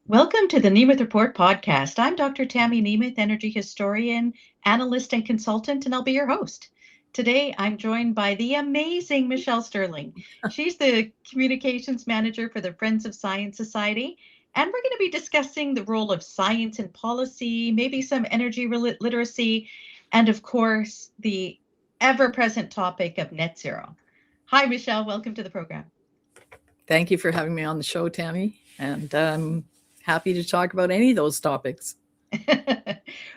Welcome to the Nemeth Report Podcast. I'm Dr. Tammy Nemeth, energy historian, analyst, and consultant, and I'll be your host. Today, I'm joined by the amazing Michelle Stirling. She's the communications manager for the Friends of Science Society, and we're going to be discussing the role of science in policy, maybe some energy literacy, and of course, the ever-present topic of net zero. Hi, Michelle. Welcome to the program. Thank you for having me on the show, Tammy. And happy to talk about any of those topics.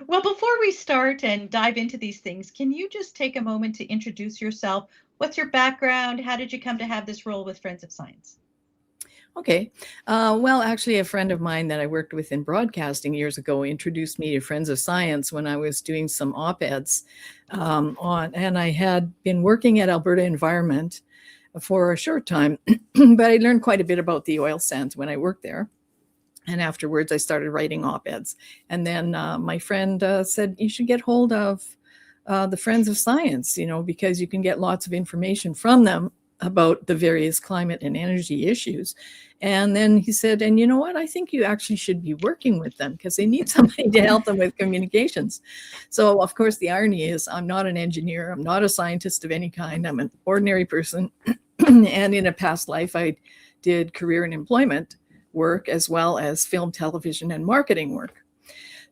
Well, before we start and dive into these things, can you just take a moment to introduce yourself? What's your background? How did you come to have this role with Friends of Science? Okay. Well, actually, a friend of mine that I worked with in broadcasting years ago introduced me to Friends of Science when I was doing some op-eds and I had been working at Alberta Environment for a short time, but I learned quite a bit about the oil sands when I worked there. And afterwards, I started writing op-eds. And then my friend said, you should get hold of the Friends of Science, because you can get lots of information from them about the various climate and energy issues. And then he said, and you know what? I think you actually should be working with them because they need somebody to help them with communications. So, of course, the irony is I'm not an engineer. I'm not a scientist of any kind. I'm an ordinary person. And in a past life, I did career and employment work as well as film, television, and marketing work.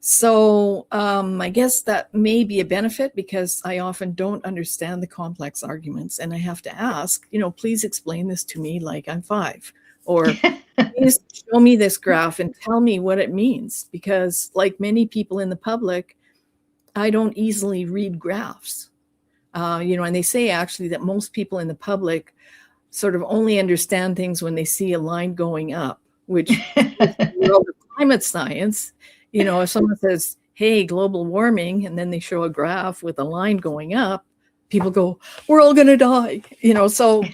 So I guess that may be a benefit because I often don't understand the complex arguments and I have to ask, please explain this to me like I'm 5, or please show me this graph and tell me what it means. Because like many people in the public, I don't easily read graphs. And they say actually that most people in the public sort of only understand things when they see a line going up, which is the world of climate science. If someone says, hey, global warming, and then they show a graph with a line going up, people go, we're all going to die. So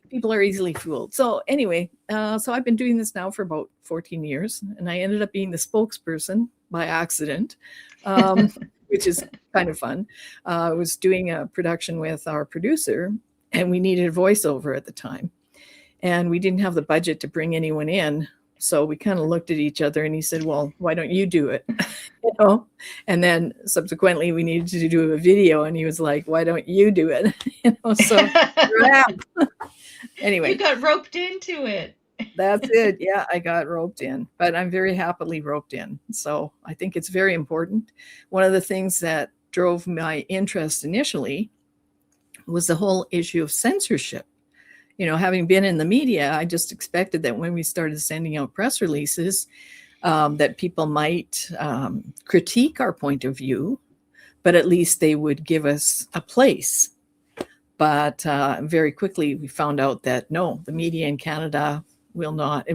people are easily fooled. So anyway, so I've been doing this now for about 14 years, and I ended up being the spokesperson by accident, which is kind of fun. I was doing a production with our producer, and we needed a voiceover at the time. And we didn't have the budget to bring anyone in. So we kind of looked at each other and he said, well, why don't you do it? And then subsequently we needed to do a video and he was like, why don't you do it? So anyway. You got roped into it. That's it. Yeah, I got roped in, but I'm very happily roped in. So I think it's very important. One of the things that drove my interest initially was the whole issue of censorship. Having been in the media, I just expected that when we started sending out press releases, that people might critique our point of view, but at least they would give us a place. But very quickly, we found out that no, the media in Canada will not,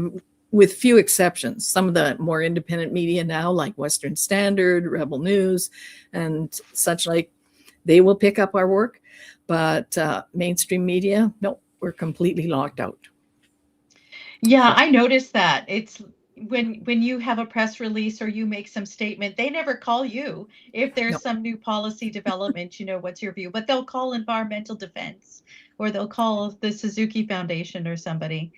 with few exceptions. Some of the more independent media now, like Western Standard, Rebel News, and such like, they will pick up our work. But mainstream media, no. We're completely locked out. Yeah, I noticed that. It's when you have a press release or you make some statement, they never call you if there's some new policy development, what's your view? But they'll call Environmental Defense or they'll call the Suzuki Foundation or somebody.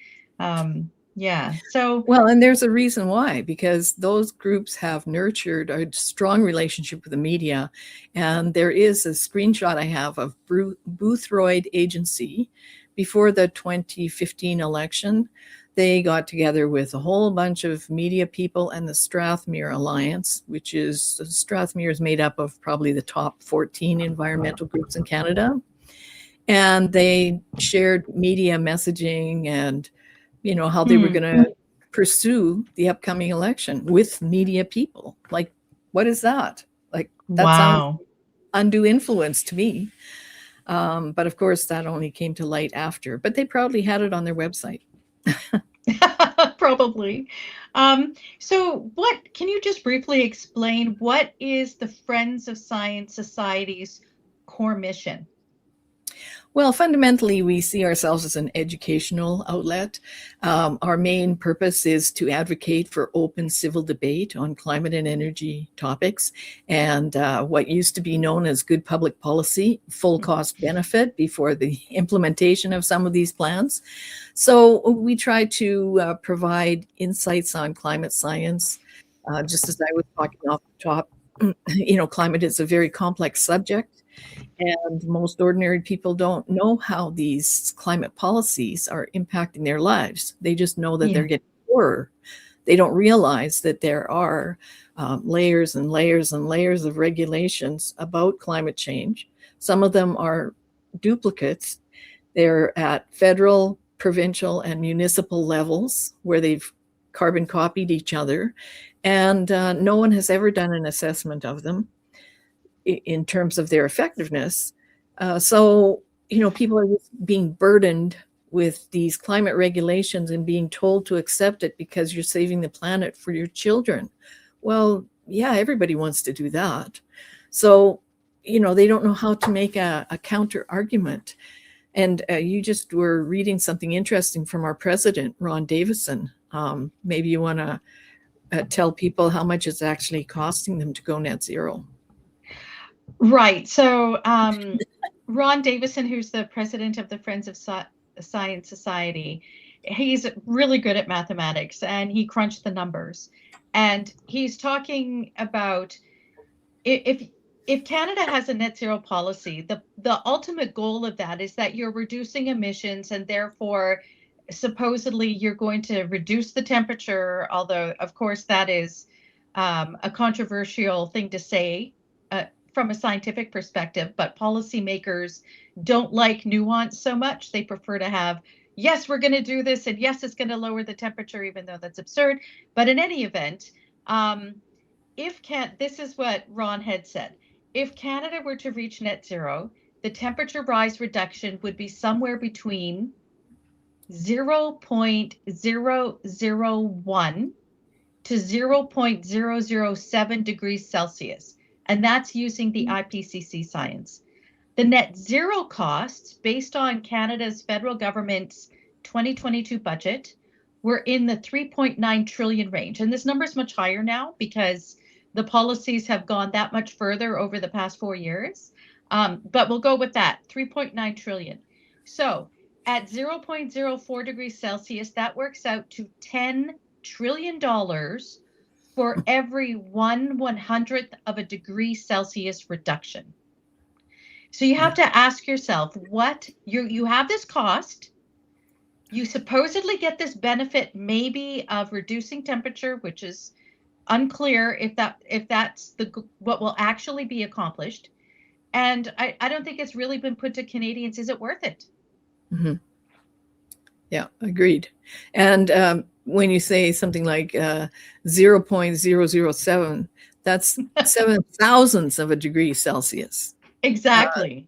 Yeah. So well, and there's a reason why, because those groups have nurtured a strong relationship with the media. And there is a screenshot I have of Boothroyd Agency. Before the 2015 election, they got together with a whole bunch of media people and the Strathmere Alliance, which is Strathmere is made up of probably the top 14 environmental groups in Canada. And they shared media messaging and, how they were going to pursue the upcoming election with media people. Like, what is that? Like, that sounds undue influence to me. But of course, that only came to light after. But they proudly had it on their website. Probably. So can you just briefly explain what is the Friends of Science Society's core mission? Well, fundamentally, we see ourselves as an educational outlet. Our main purpose is to advocate for open civil debate on climate and energy topics and what used to be known as good public policy, full cost benefit before the implementation of some of these plans. So we try to provide insights on climate science. Just as I was talking off the top, climate is a very complex subject. And most ordinary people don't know how these climate policies are impacting their lives. They just know that they're getting poorer. They don't realize that there are layers and layers and layers of regulations about climate change. Some of them are duplicates. They're at federal, provincial, and municipal levels where they've carbon copied each other. And no one has ever done an assessment of them in terms of their effectiveness. So people are just being burdened with these climate regulations and being told to accept it because you're saving the planet for your children. Well, yeah, everybody wants to do that. So, they don't know how to make a counter argument. And you just were reading something interesting from our president, Ron Davison. Maybe you want to tell people how much it's actually costing them to go net zero. Right. So Ron Davison, who's the president of the Friends of Science Society, he's really good at mathematics and he crunched the numbers. And he's talking about if Canada has a net zero policy, the ultimate goal of that is that you're reducing emissions and therefore supposedly you're going to reduce the temperature, although of course that is a controversial thing to say from a scientific perspective, but policymakers don't like nuance so much. They prefer to have, yes, we're going to do this, and yes, it's going to lower the temperature, even though that's absurd. But in any event, this is what Ron had said. If Canada were to reach net zero, the temperature rise reduction would be somewhere between 0.001 to 0.007 degrees Celsius. And that's using the IPCC science. The net zero costs, based on Canada's federal government's 2022 budget, were in the 3.9 trillion range. And this number is much higher now because the policies have gone that much further over the past 4 years. But we'll go with that, 3.9 trillion. So at 0.04 degrees Celsius, that works out to $10 trillion for every 1/100th of a degree Celsius reduction. So you have to ask yourself, what you have this cost, you supposedly get this benefit maybe of reducing temperature, which is unclear if that's what will actually be accomplished. And I don't think it's really been put to Canadians, is it worth it? Mm-hmm. Yeah, agreed. And when you say something like 0.007, that's 7 thousandths of a degree Celsius. Exactly.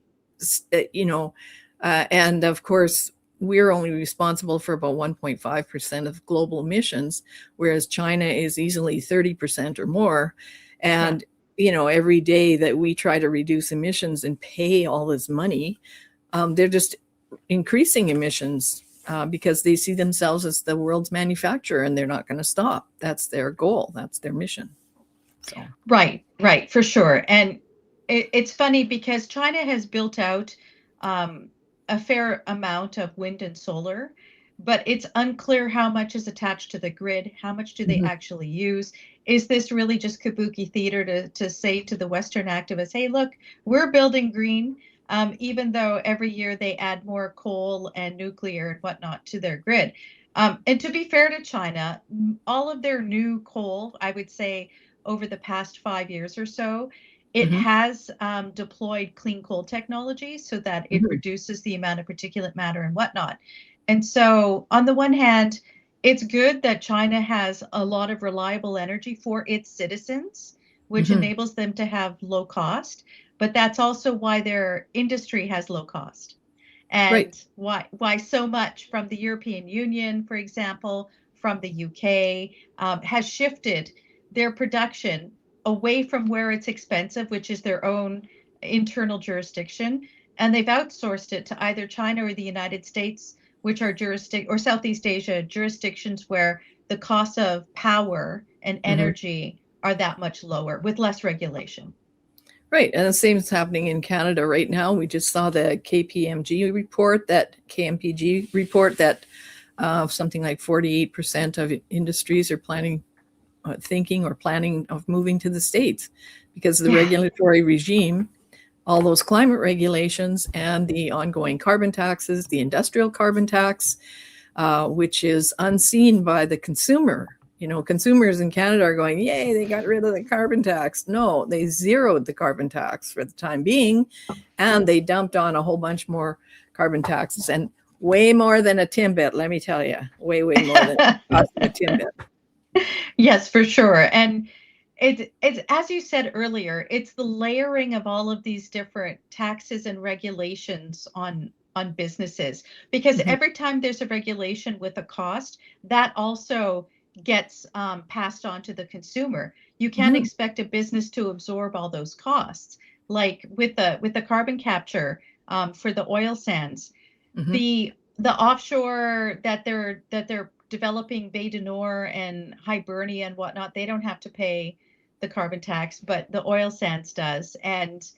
And of course, we're only responsible for about 1.5% of global emissions, whereas China is easily 30% or more. And, every day that we try to reduce emissions and pay all this money, they're just increasing emissions. Because they see themselves as the world's manufacturer and they're not going to stop. That's their goal. That's their mission. So. Right, for sure. And it's funny because China has built out a fair amount of wind and solar, but it's unclear how much is attached to the grid. How much do they actually use? Is this really just kabuki theater to say to the Western activists, hey, look, we're building green, even though every year they add more coal and nuclear and whatnot to their grid. And to be fair to China, all of their new coal, I would say over the past 5 years or so, it has deployed clean coal technology so that it reduces the amount of particulate matter and whatnot. And so on the one hand, it's good that China has a lot of reliable energy for its citizens, which enables them to have low cost. But that's also why their industry has low cost. And why so much from the European Union, for example, from the UK, has shifted their production away from where it's expensive, which is their own internal jurisdiction, and they've outsourced it to either China or the United States, which are or Southeast Asia, jurisdictions where the cost of power and energy are that much lower with less regulation. Right. And the same is happening in Canada right now. We just saw the KPMG report, that KMPG report, that something like 48% of industries are planning of moving to the States because of the regulatory regime, all those climate regulations, and the ongoing carbon taxes, the industrial carbon tax, which is unseen by the consumer. Consumers in Canada are going, yay, they got rid of the carbon tax. No, they zeroed the carbon tax for the time being, and they dumped on a whole bunch more carbon taxes, and way more than a Timbit, let me tell you, way more than a Timbit. Yes, for sure. And it's as you said earlier, it's the layering of all of these different taxes and regulations on businesses, because every time there's a regulation with a cost, that also gets passed on to the consumer. You can't expect a business to absorb all those costs. Like with the carbon capture for the oil sands, the offshore that they're developing, Bay du Nord and Hibernia and whatnot, they don't have to pay the carbon tax, but the oil sands does, and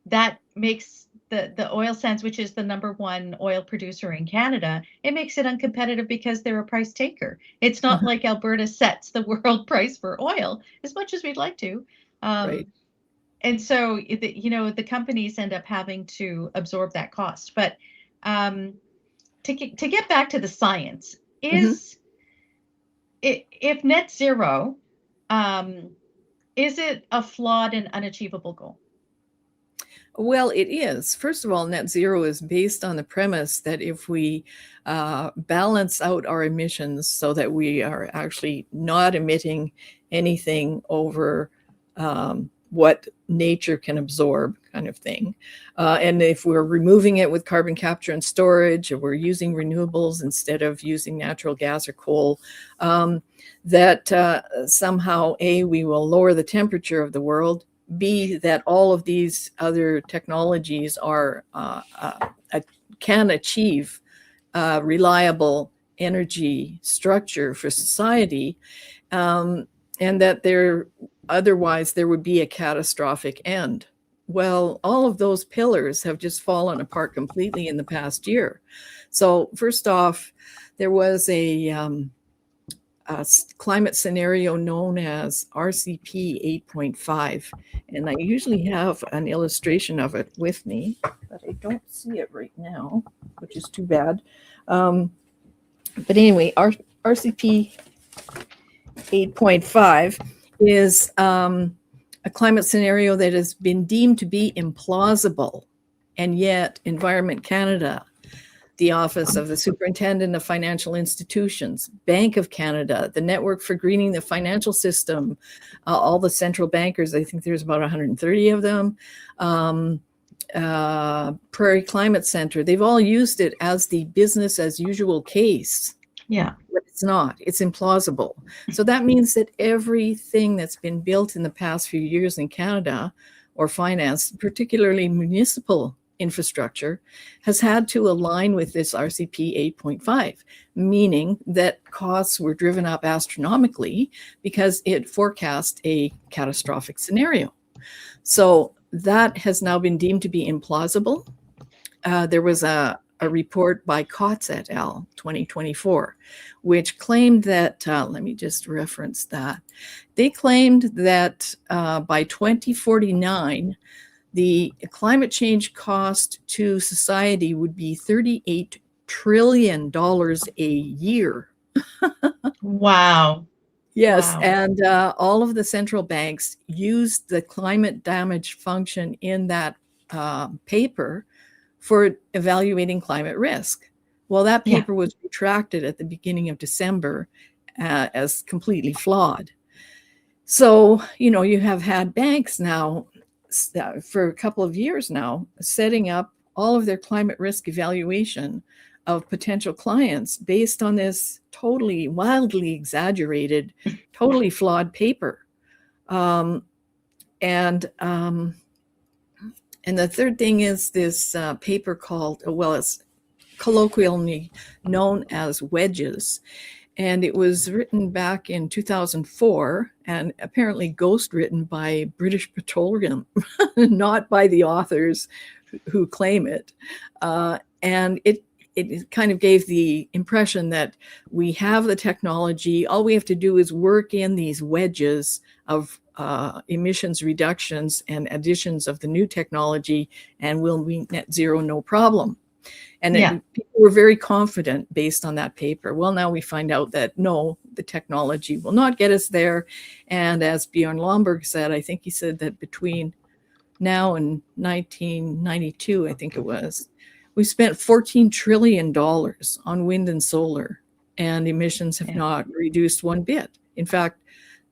that makes the oil sands, which is the #1 oil producer in Canada, it makes it uncompetitive because they're a price taker. It's not like Alberta sets the world price for oil as much as we'd like to. Right. And so, the companies end up having to absorb that cost. But to get back to the science, if net zero, is it a flawed and unachievable goal? Well, it is. First of all, net zero is based on the premise that if we balance out our emissions so that we are actually not emitting anything over what nature can absorb, kind of thing. And if we're removing it with carbon capture and storage, or we're using renewables instead of using natural gas or coal, that somehow, A, we will lower the temperature of the world, B, that all of these other technologies can achieve reliable energy structure for society, and that otherwise there would be a catastrophic end. Well, all of those pillars have just fallen apart completely in the past year. So first off, there was a climate scenario known as RCP 8.5. And I usually have an illustration of it with me, but I don't see it right now, which is too bad. But anyway, RCP 8.5 is a climate scenario that has been deemed to be implausible. And yet Environment Canada, the Office of the Superintendent of Financial Institutions, Bank of Canada, the Network for Greening the Financial System, all the central bankers, I think there's about 130 of them, Prairie Climate Center, they've all used it as the business as usual case. Yeah. But it's not. It's implausible. So that means that everything that's been built in the past few years in Canada, or finance, particularly municipal infrastructure, has had to align with this RCP 8.5, meaning that costs were driven up astronomically because it forecast a catastrophic scenario. So that has now been deemed to be implausible. There was a report by Kotz et al. 2024, which claimed that, let me just reference that. They claimed that by 2049, the climate change cost to society would be $38 trillion a year. Wow. Yes, Wow. and all of the central banks used the climate damage function in that paper for evaluating climate risk. Well, that paper was retracted at the beginning of December as completely flawed. So, you have had banks now for a couple of years now setting up all of their climate risk evaluation of potential clients based on this totally wildly exaggerated, totally flawed paper. And the third thing is this paper called, well, it's colloquially known as wedges. And it was written back in 2004 and apparently ghost written by British Petroleum, not by the authors who claim it. And it kind of gave the impression that we have the technology. All we have to do is work in these wedges of emissions reductions and additions of the new technology, and we'll meet net zero no problem. And people were very confident based on that paper. Well, now we find out that no, the technology will not get us there. And as Bjorn Lomborg said, I think he said that between now and 1992, I think it was, we spent $14 trillion on wind and solar, and emissions have not reduced one bit. In fact,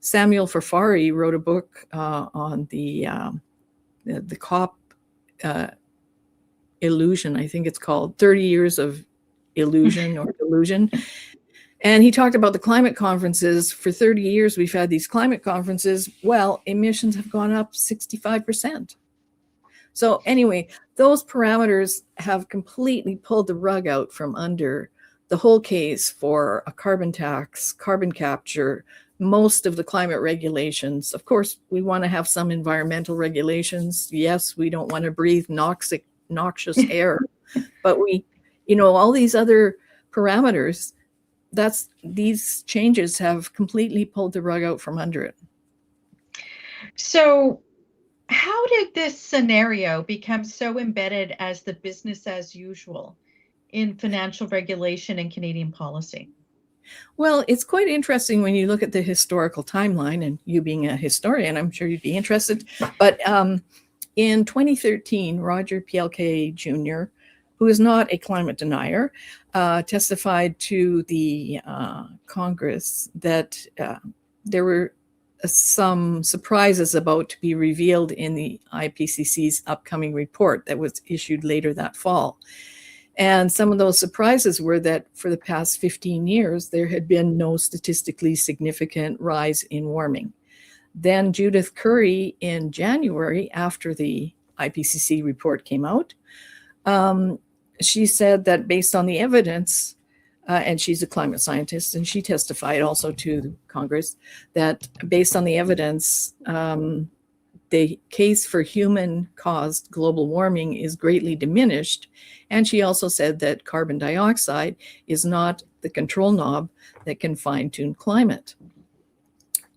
Samuel Farfari wrote a book on the COP illusion, I think it's called, 30 Years of Illusion or Delusion. And he talked about the climate conferences. For 30 years, we've had these climate conferences. Well, emissions have gone up 65%. So anyway, those parameters have completely pulled the rug out from under the whole case for a carbon tax, carbon capture, most of the climate regulations. Of course, we want to have some environmental regulations. Yes, we don't want to breathe noxious air, but we, all these other parameters, these changes have completely pulled the rug out from under it. So how did this scenario become so embedded as the business as usual in financial regulation and Canadian policy? Well, it's quite interesting when you look at the historical timeline, and you being a historian, I'm sure you'd be interested. But in 2013, Roger PLK Jr., who is not a climate denier, testified to the Congress that there were some surprises about to be revealed in the IPCC's upcoming report that was issued later that fall. And some of those surprises were that for the past 15 years, there had been no statistically significant rise in warming. Then Judith Curry in January, after the IPCC report came out, she said that based on the evidence, and she's a climate scientist, and she testified also to Congress, that based on the evidence, the case for human-caused global warming is greatly diminished. And she also said that carbon dioxide is not the control knob that can fine-tune climate.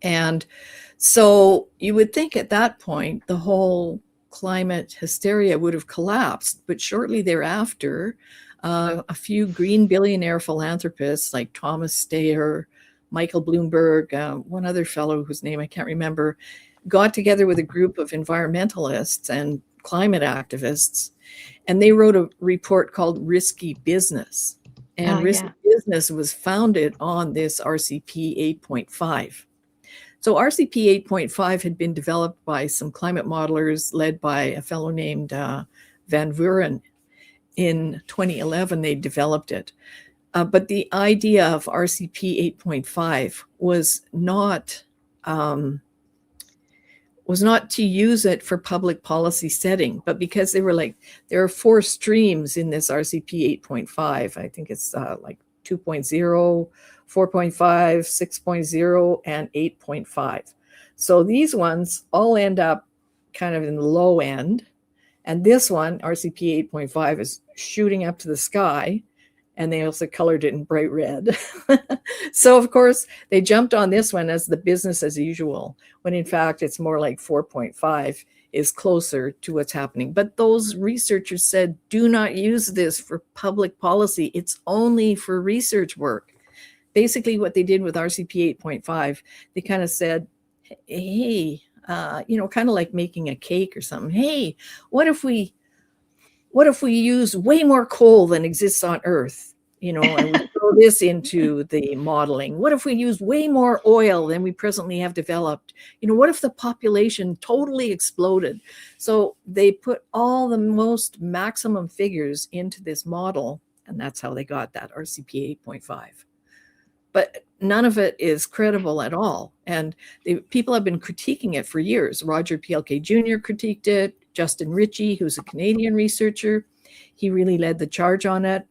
And so you would think at that point, the whole climate hysteria would have collapsed. But shortly thereafter, a few green billionaire philanthropists like Thomas Steyer, Michael Bloomberg, one other fellow whose name I can't remember, got together with a group of environmentalists and climate activists, and they wrote a report called Risky Business. And Risky Business was founded on this RCP 8.5. So RCP 8.5 had been developed by some climate modelers led by a fellow named Van Vuren. In 2011, they developed it. But the idea of RCP 8.5 was not to use it for public policy setting, but because they were like, there are 4 streams in this RCP 8.5. I think it's like 2.0, 4.5, 6.0, and 8.5. So these ones all end up kind of in the low end. And this one, RCP 8.5, is shooting up to the sky. And they also colored it in bright red. So, of course, they jumped on this one as the business as usual, when in fact, it's more like 4.5 is closer to what's happening. But those researchers said, do not use this for public policy. It's only for research work. Basically, what they did with RCP 8.5, they kind of said, hey, kind of like making a cake or something. Hey, what if we use way more coal than exists on Earth, and we throw this into the modeling? What if we use way more oil than we presently have developed? What if the population totally exploded? So they put all the most maximum figures into this model, and that's how they got that RCP 8.5. But none of it is credible at all. And people have been critiquing it for years. Roger PLK Jr. critiqued it. Justin Ritchie, who's a Canadian researcher. He really led the charge on it.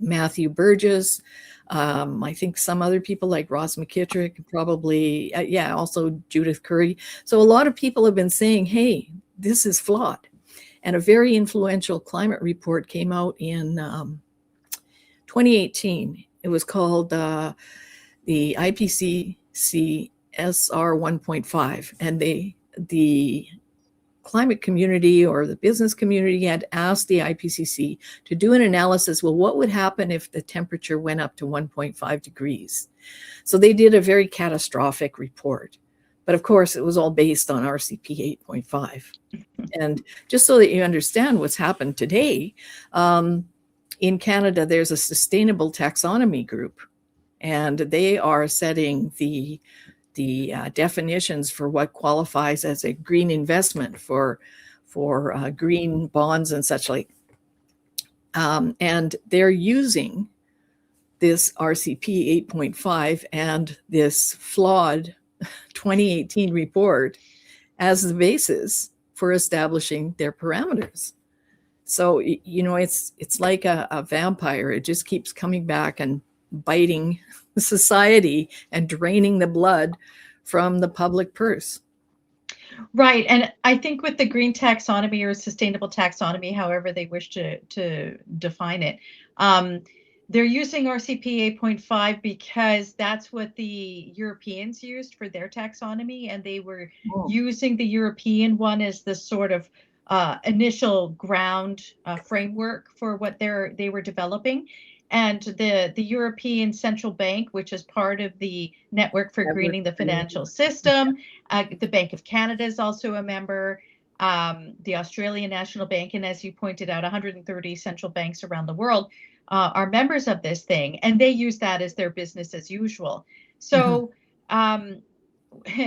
Matthew Burgess, I think some other people like Ross McKittrick, probably, also Judith Curry. So a lot of people have been saying, hey, this is flawed. And a very influential climate report came out in 2018. It was called the IPCC SR 1.5. And the climate community or the business community had asked the IPCC to do an analysis. Well, what would happen if the temperature went up to 1.5 degrees? So they did a very catastrophic report. But of course, it was all based on RCP 8.5. And just so that you understand what's happened today, in Canada, there's a sustainable taxonomy group, and they are setting the definitions for what qualifies as a green investment for green bonds and such like. And they're using this RCP 8.5 and this flawed 2018 report as the basis for establishing their parameters. So, it's like a vampire. It just keeps coming back and biting society and draining the blood from the public purse. Right. And I think with the green taxonomy or sustainable taxonomy, however they wish to define it, they're using RCP 8.5 because that's what the Europeans used for their taxonomy. And they were using the European one as the sort of initial ground framework for what they were developing. And the European Central Bank, which is part of the Network for Greening the Financial System, the Bank of Canada is also a member, the Australian National Bank, and as you pointed out, 130 central banks around the world are members of this thing, and they use that as their business as usual. So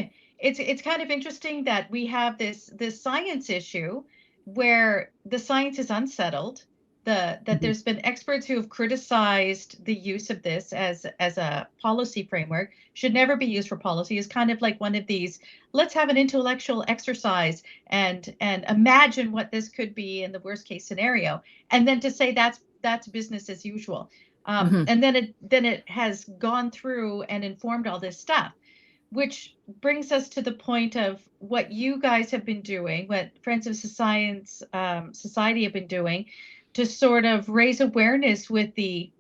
it's kind of interesting that we have this science issue where the science is unsettled. That there's been experts who have criticized the use of this as a policy framework, should never be used for policy, is kind of like one of these, let's have an intellectual exercise and imagine what this could be in the worst case scenario. And then to say that's business as usual. And then it has gone through and informed all this stuff, which brings us to the point of what you guys have been doing, what Friends of Science Society have been doing, to sort of raise awareness with the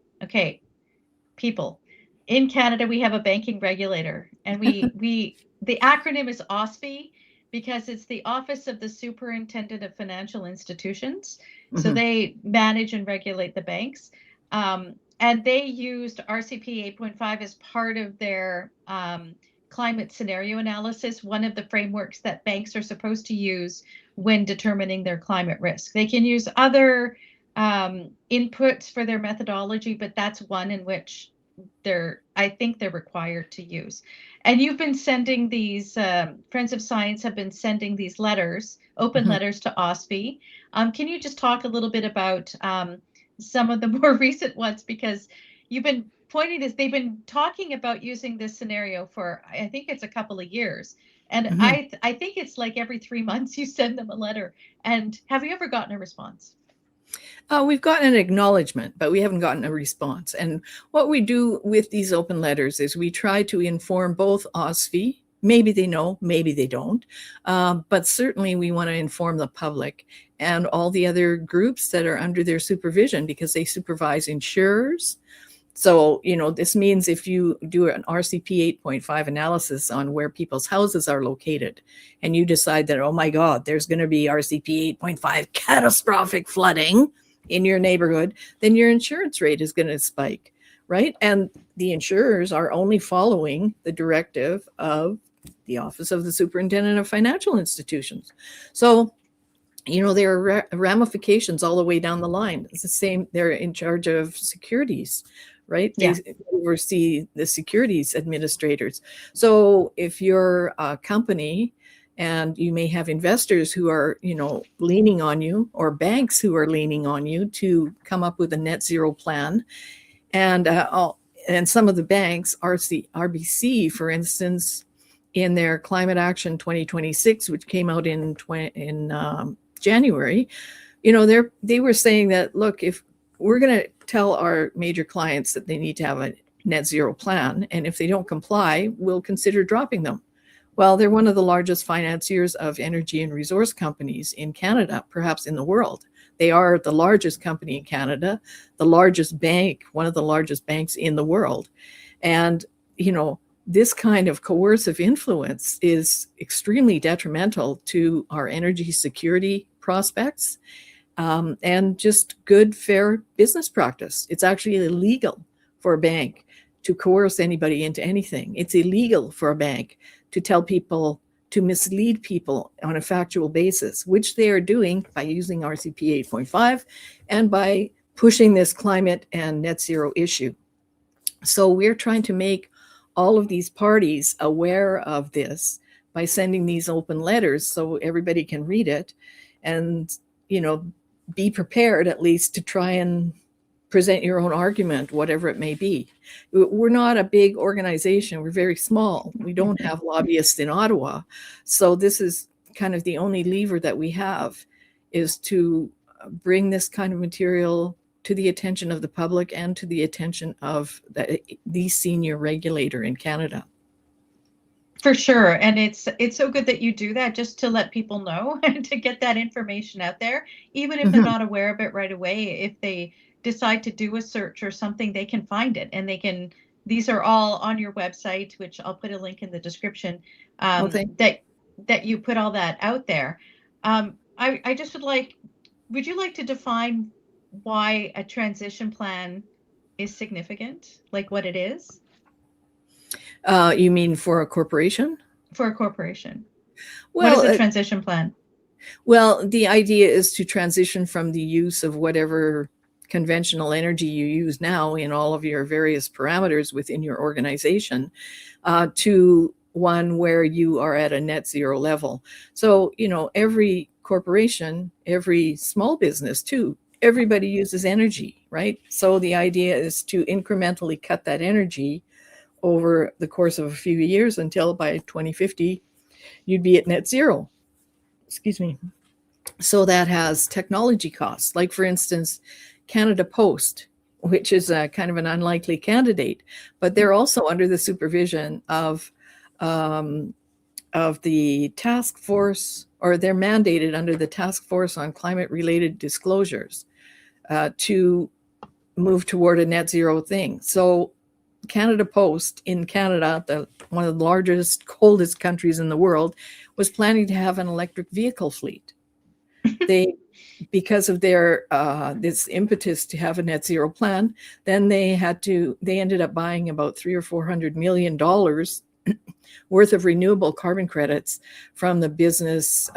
people. In Canada, we have a banking regulator, and the acronym is OSFI because it's the Office of the Superintendent of Financial Institutions. So they manage and regulate the banks. And they used RCP 8.5 as part of their climate scenario analysis, one of the frameworks that banks are supposed to use when determining their climate risk. They can use other inputs for their methodology, but that's one in which I think they're required to use. And you've been sending these, Friends of Science have been sending these letters, open letters to OSFI. Can you just talk a little bit about some of the more recent ones? Because you've been pointing this, they've been talking about using this scenario for, I think it's a couple of years. And I think it's like every 3 months you send them a letter. And have you ever gotten a response? We've gotten an acknowledgement, but we haven't gotten a response. And what we do with these open letters is we try to inform both OSFI, maybe they know, maybe they don't, but certainly we want to inform the public and all the other groups that are under their supervision, because they supervise insurers. So, this means if you do an RCP 8.5 analysis on where people's houses are located, and you decide that, oh my God, there's going to be RCP 8.5 catastrophic flooding in your neighborhood, then your insurance rate is going to spike, right? And the insurers are only following the directive of the Office of the Superintendent of Financial Institutions. So, there are ramifications all the way down the line. It's the same, they're in charge of securities, right? Yeah. They oversee the securities administrators. So if you're a company and you may have investors who are, leaning on you, or banks who are leaning on you to come up with a net zero plan, and some of the banks, RBC, for instance, in their Climate Action 2026, which came out in January, they were saying that, look, if we're going to tell our major clients that they need to have a net zero plan, and if they don't comply, we'll consider dropping them. Well, they're one of the largest financiers of energy and resource companies in Canada, perhaps in the world. They are the largest company in Canada, the largest bank, one of the largest banks in the world. And, this kind of coercive influence is extremely detrimental to our energy security prospects, and just good, fair business practice. It's actually illegal for a bank to coerce anybody into anything. It's illegal for a bank to tell people, to mislead people on a factual basis, which they are doing by using RCP 8.5 and by pushing this climate and net zero issue. So we're trying to make all of these parties aware of this by sending these open letters so everybody can read it and, be prepared at least to try and present your own argument, whatever it may be. We're not a big organization. We're very small. We don't have lobbyists in Ottawa. So this is kind of the only lever that we have, is to bring this kind of material to the attention of the public and to the attention of the senior regulator in Canada. For sure. And it's so good that you do that, just to let people know and to get that information out there, even if they're not aware of it right away. If they decide to do a search or something, they can find it, and these are all on your website, which I'll put a link in the description, that you put all that out there. I just would you like to define why a transition plan is significant, like what it is? You mean for a corporation? For a corporation. Well, what is a transition plan? Well, the idea is to transition from the use of whatever conventional energy you use now in all of your various parameters within your organization, to one where you are at a net zero level. So, every corporation, every small business too, everybody uses energy, right? So the idea is to incrementally cut that energy over the course of a few years until by 2050, you'd be at net zero. Excuse me. So that has technology costs. Like, for instance, Canada Post, which is a kind of an unlikely candidate, but they're also under the supervision of the task force, or they're mandated under the task force on climate-related disclosures to move toward a net zero thing. So Canada Post in Canada, one of the largest, coldest countries in the world, was planning to have an electric vehicle fleet. Because of their this impetus to have a net zero plan, then they ended up buying about $300 or $400 million worth of renewable carbon credits from the Business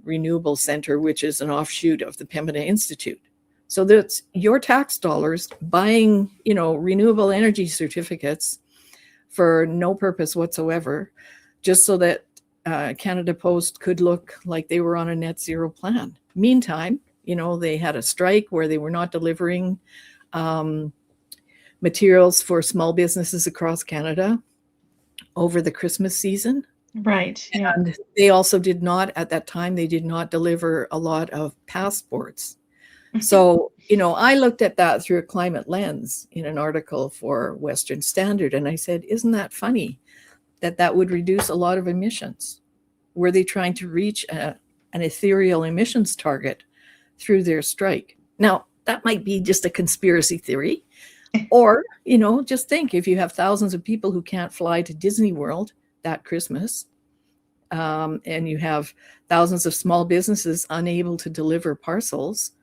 Renewable Center, which is an offshoot of the Pembina Institute. So that's your tax dollars buying, renewable energy certificates for no purpose whatsoever, just so that Canada Post could look like they were on a net zero plan. Meantime, they had a strike where they were not delivering materials for small businesses across Canada over the Christmas season. Right. Yeah. And they also did not deliver a lot of passports. So, I looked at that through a climate lens in an article for Western Standard, and I said, isn't that funny that would reduce a lot of emissions? Were they trying to reach an ethereal emissions target through their strike? Now, that might be just a conspiracy theory. Or, just think, if you have thousands of people who can't fly to Disney World that Christmas, and you have thousands of small businesses unable to deliver parcels,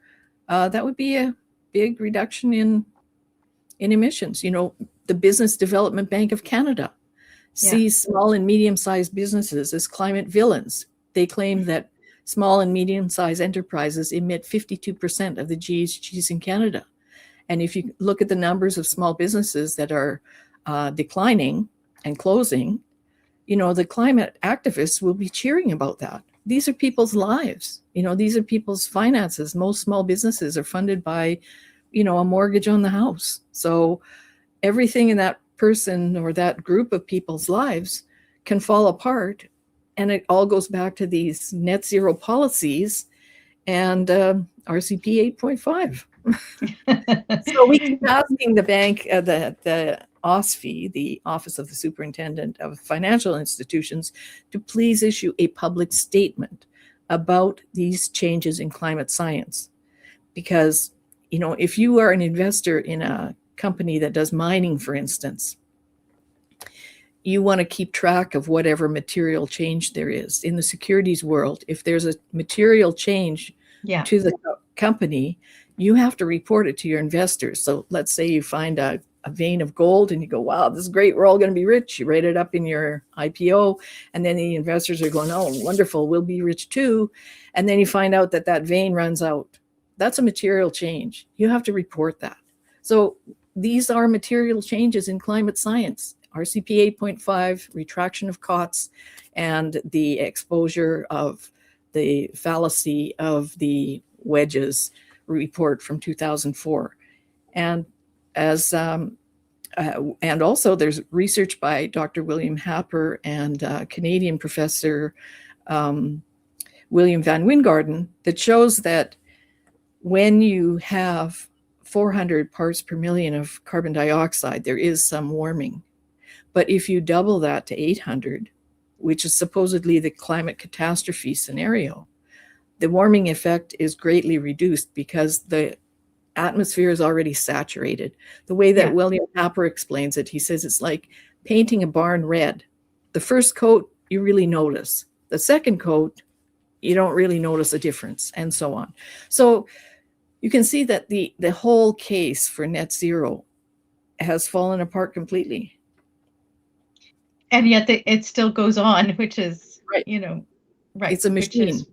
that would be a big reduction in emissions. The Business Development Bank of Canada sees small and medium-sized businesses as climate villains. They claim that small and medium-sized enterprises emit 52% of the GHGs in Canada. And if you look at the numbers of small businesses that are declining and closing, the climate activists will be cheering about that. These are people's lives. These are people's finances. Most small businesses are funded by, a mortgage on the house. So everything in that person or that group of people's lives can fall apart. And it all goes back to these net zero policies and RCP 8.5. So we keep asking the bank, the OSFI, the Office of the Superintendent of Financial Institutions, to please issue a public statement about these changes in climate science. Because, if you are an investor in a company that does mining, for instance, you want to keep track of whatever material change there is. In the securities world, if there's a material change to the company, you have to report it to your investors. So let's say you find a vein of gold and you go, wow, this is great, we're all going to be rich. You write it up in your IPO, and then the investors are going, oh, wonderful, we'll be rich too. And then you find out that vein runs out. That's a material change. You have to report that. So these are material changes in climate science. RCP 8.5, retraction of COTS, and the exposure of the fallacy of the wedges report from 2004. And and also there's research by Dr. William Happer and Canadian professor William Van Wijngaarden that shows that when you have 400 parts per million of carbon dioxide, there is some warming. But if you double that to 800, which is supposedly the climate catastrophe scenario, the warming effect is greatly reduced because the atmosphere is already saturated. The way that William Happer explains it, he says it's like painting a barn red. The first coat, you really notice. The second coat, you don't really notice a difference, and so on. So you can see that the whole case for net zero has fallen apart completely. And yet it still goes on, which is, right. It's a machine.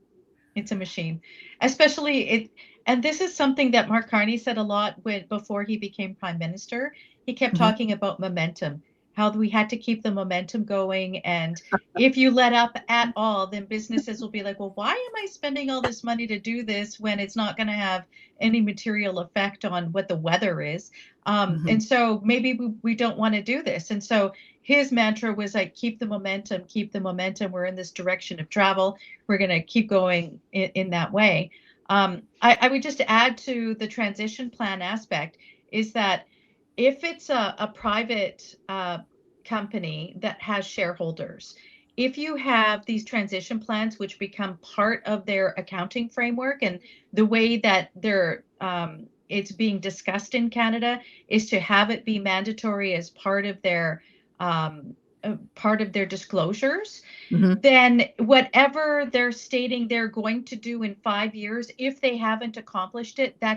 It's a machine. Especially and this is something that Mark Carney said a lot before he became prime minister. He kept talking about momentum, how we had to keep the momentum going. And if you let up at all, then businesses will be like, well, why am I spending all this money to do this when it's not going to have any material effect on what the weather is? And so maybe we don't want to do this. And so his mantra was like, keep the momentum, keep the momentum. We're in this direction of travel. We're going to keep going in that way. I would just add to the transition plan aspect is that if it's a private company that has shareholders, if you have these transition plans, which become part of their accounting framework, and the way that it's being discussed in Canada is to have it be mandatory as part of their disclosures, then whatever they're stating they're going to do in 5 years, if they haven't accomplished it, they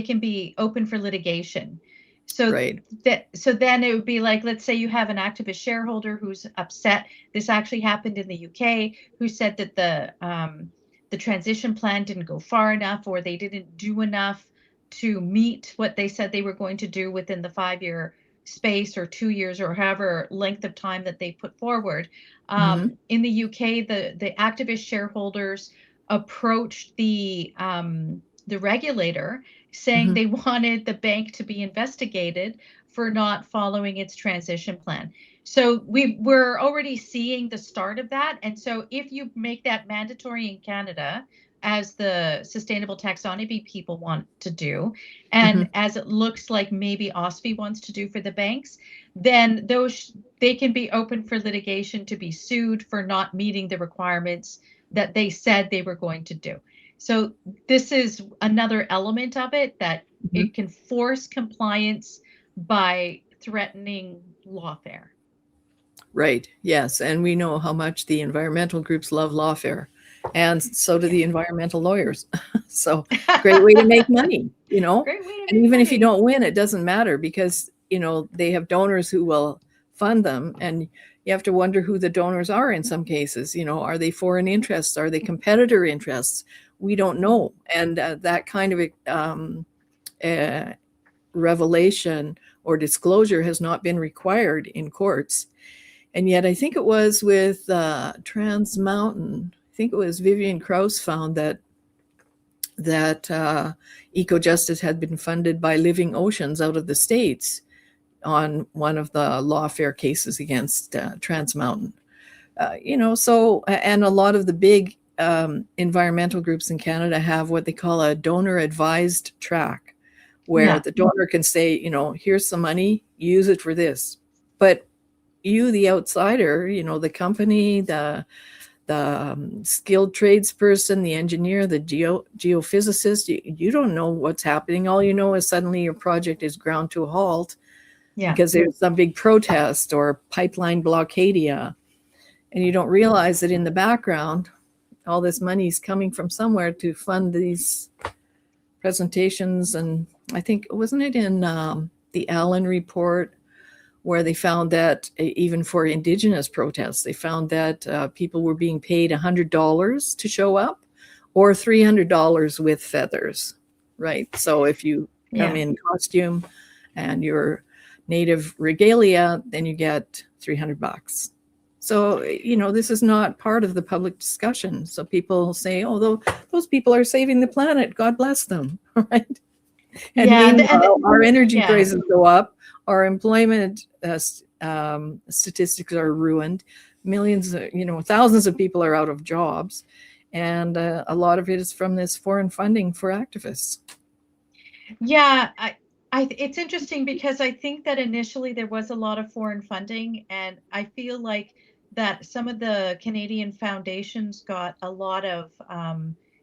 can be open for litigation. So then it would be like, let's say you have an activist shareholder who's upset. This actually happened in the UK, who said that the transition plan didn't go far enough, or they didn't do enough to meet what they said they were going to do within the 5-year space, or 2 years, or however length of time that they put forward. In the UK, the activist shareholders approached the regulator, saying they wanted the bank to be investigated for not following its transition plan. So we're already seeing the start of that. And so if you make that mandatory in Canada, as the sustainable taxonomy people want to do, and as it looks like maybe OSFI wants to do for the banks, then they can be open for litigation to be sued for not meeting the requirements that they said they were going to do. So this is another element of it, that it can force compliance by threatening lawfare. Right. Yes. And we know how much the environmental groups love lawfare. And so do the environmental lawyers. So great way to make money, And even if you don't win, it doesn't matter, because, they have donors who will fund them. And you have to wonder who the donors are in some cases. Are they foreign interests? Are they competitor interests? We don't know. And that kind of revelation or disclosure has not been required in courts. And yet I think it was with Trans Mountain, I think it was Vivian Krause found that Eco-Justice had been funded by Living Oceans out of the States on one of the lawfare cases against Trans Mountain. And a lot of the big environmental groups in Canada have what they call a donor advised track, where the donor can say, here's some money, use it for this. But you, the outsider, the company, the skilled tradesperson, the engineer, the geophysicist, you don't know what's happening. All you know is suddenly your project is ground to a halt because there's some big protest or pipeline blockadia. And you don't realize that in the background, all this money is coming from somewhere to fund these presentations. And I think, wasn't it in the Allen Report, where they found that even for Indigenous protests, they found that people were being paid $100 to show up or $300 with feathers, right? So if you come in costume and your native regalia, then you get $300. So, this is not part of the public discussion. So people say, oh, those people are saving the planet. God bless them, right? And meanwhile, our energy prices go up. Our employment statistics are ruined. Millions, thousands of people are out of jobs. And a lot of it is from this foreign funding for activists. Yeah, it's interesting because I think that initially there was a lot of foreign funding, and I feel like that some of the Canadian foundations got a lot of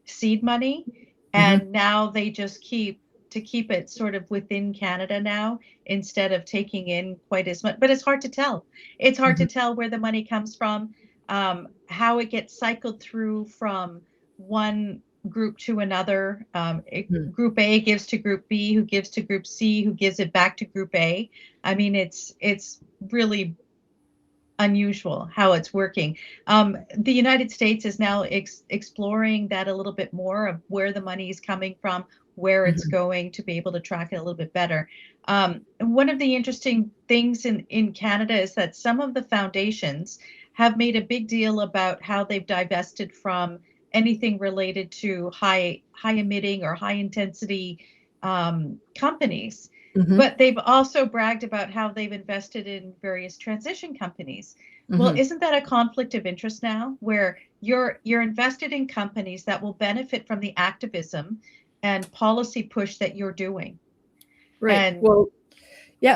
seed money, and now they just keep it sort of within Canada now instead of taking in quite as much. But it's hard to tell. It's hard to tell where the money comes from, how it gets cycled through from one group to another. Group A gives to Group B, who gives to Group C, who gives it back to Group A. I mean, it's really unusual how it's working. The United States is now exploring that a little bit more, of where the money is coming from, where it's going, to be able to track it a little bit better. One of the interesting things in Canada is that some of the foundations have made a big deal about how they've divested from anything related to high emitting or high intensity companies. But they've also bragged about how they've invested in various transition companies. Well, isn't that a conflict of interest now, where you're invested in companies that will benefit from the activism and policy push that you're doing? Right. And,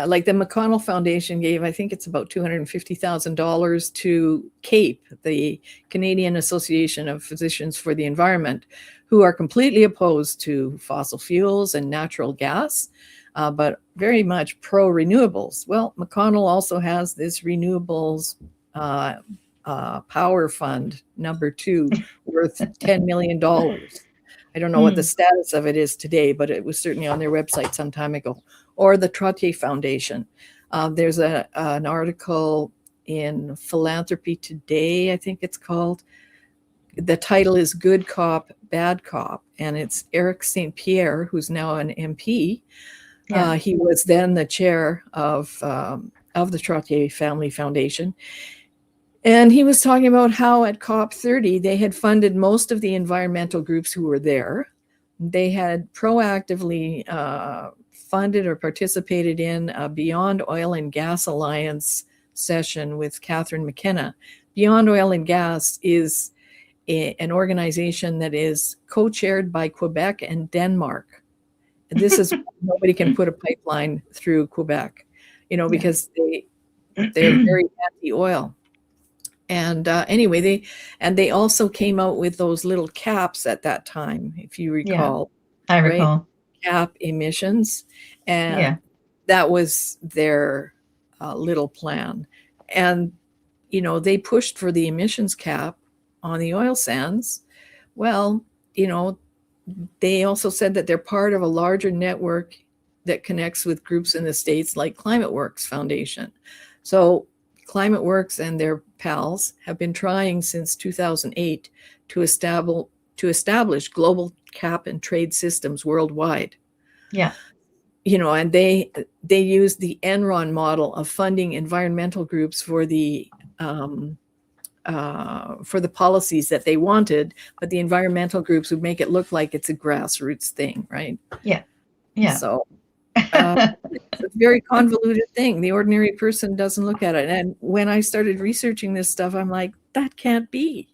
like the McConnell Foundation gave, I think it's about $250,000 to CAPE, the Canadian Association of Physicians for the Environment, who are completely opposed to fossil fuels and natural gas, but very much pro-renewables. Well, McConnell also has this renewables power fund, number 2, worth $10 million. I don't know what the status of it is today, but it was certainly on their website some time ago. Or the Trottier Foundation. There's an article in Philanthropy Today, I think it's called. The title is Good Cop, Bad Cop, and it's Eric St. Pierre, who's now an MP. He was then the chair of the Trottier Family Foundation. And he was talking about how at COP30, they had funded most of the environmental groups who were there. They had proactively funded or participated in a Beyond Oil and Gas Alliance session with Catherine McKenna. Beyond Oil and Gas is an organization that is co-chaired by Quebec and Denmark. This is nobody can put a pipeline through Quebec, because they're very anti-oil. And anyway, they also came out with those little caps at that time, if you recall. I recall. Right? Cap emissions, and that was their little plan. And they pushed for the emissions cap on the oil sands. Well, they also said that they're part of a larger network that connects with groups in the States like Climate Works Foundation. So Climate Works and their pals have been trying since 2008 to establish global cap and trade systems worldwide. Yeah. And they use the Enron model of funding environmental groups for the policies that they wanted, but the environmental groups would make it look like it's a grassroots thing, right? Yeah. So It's a very convoluted thing. The ordinary person doesn't look at it. And when I started researching this stuff, I'm like, that can't be.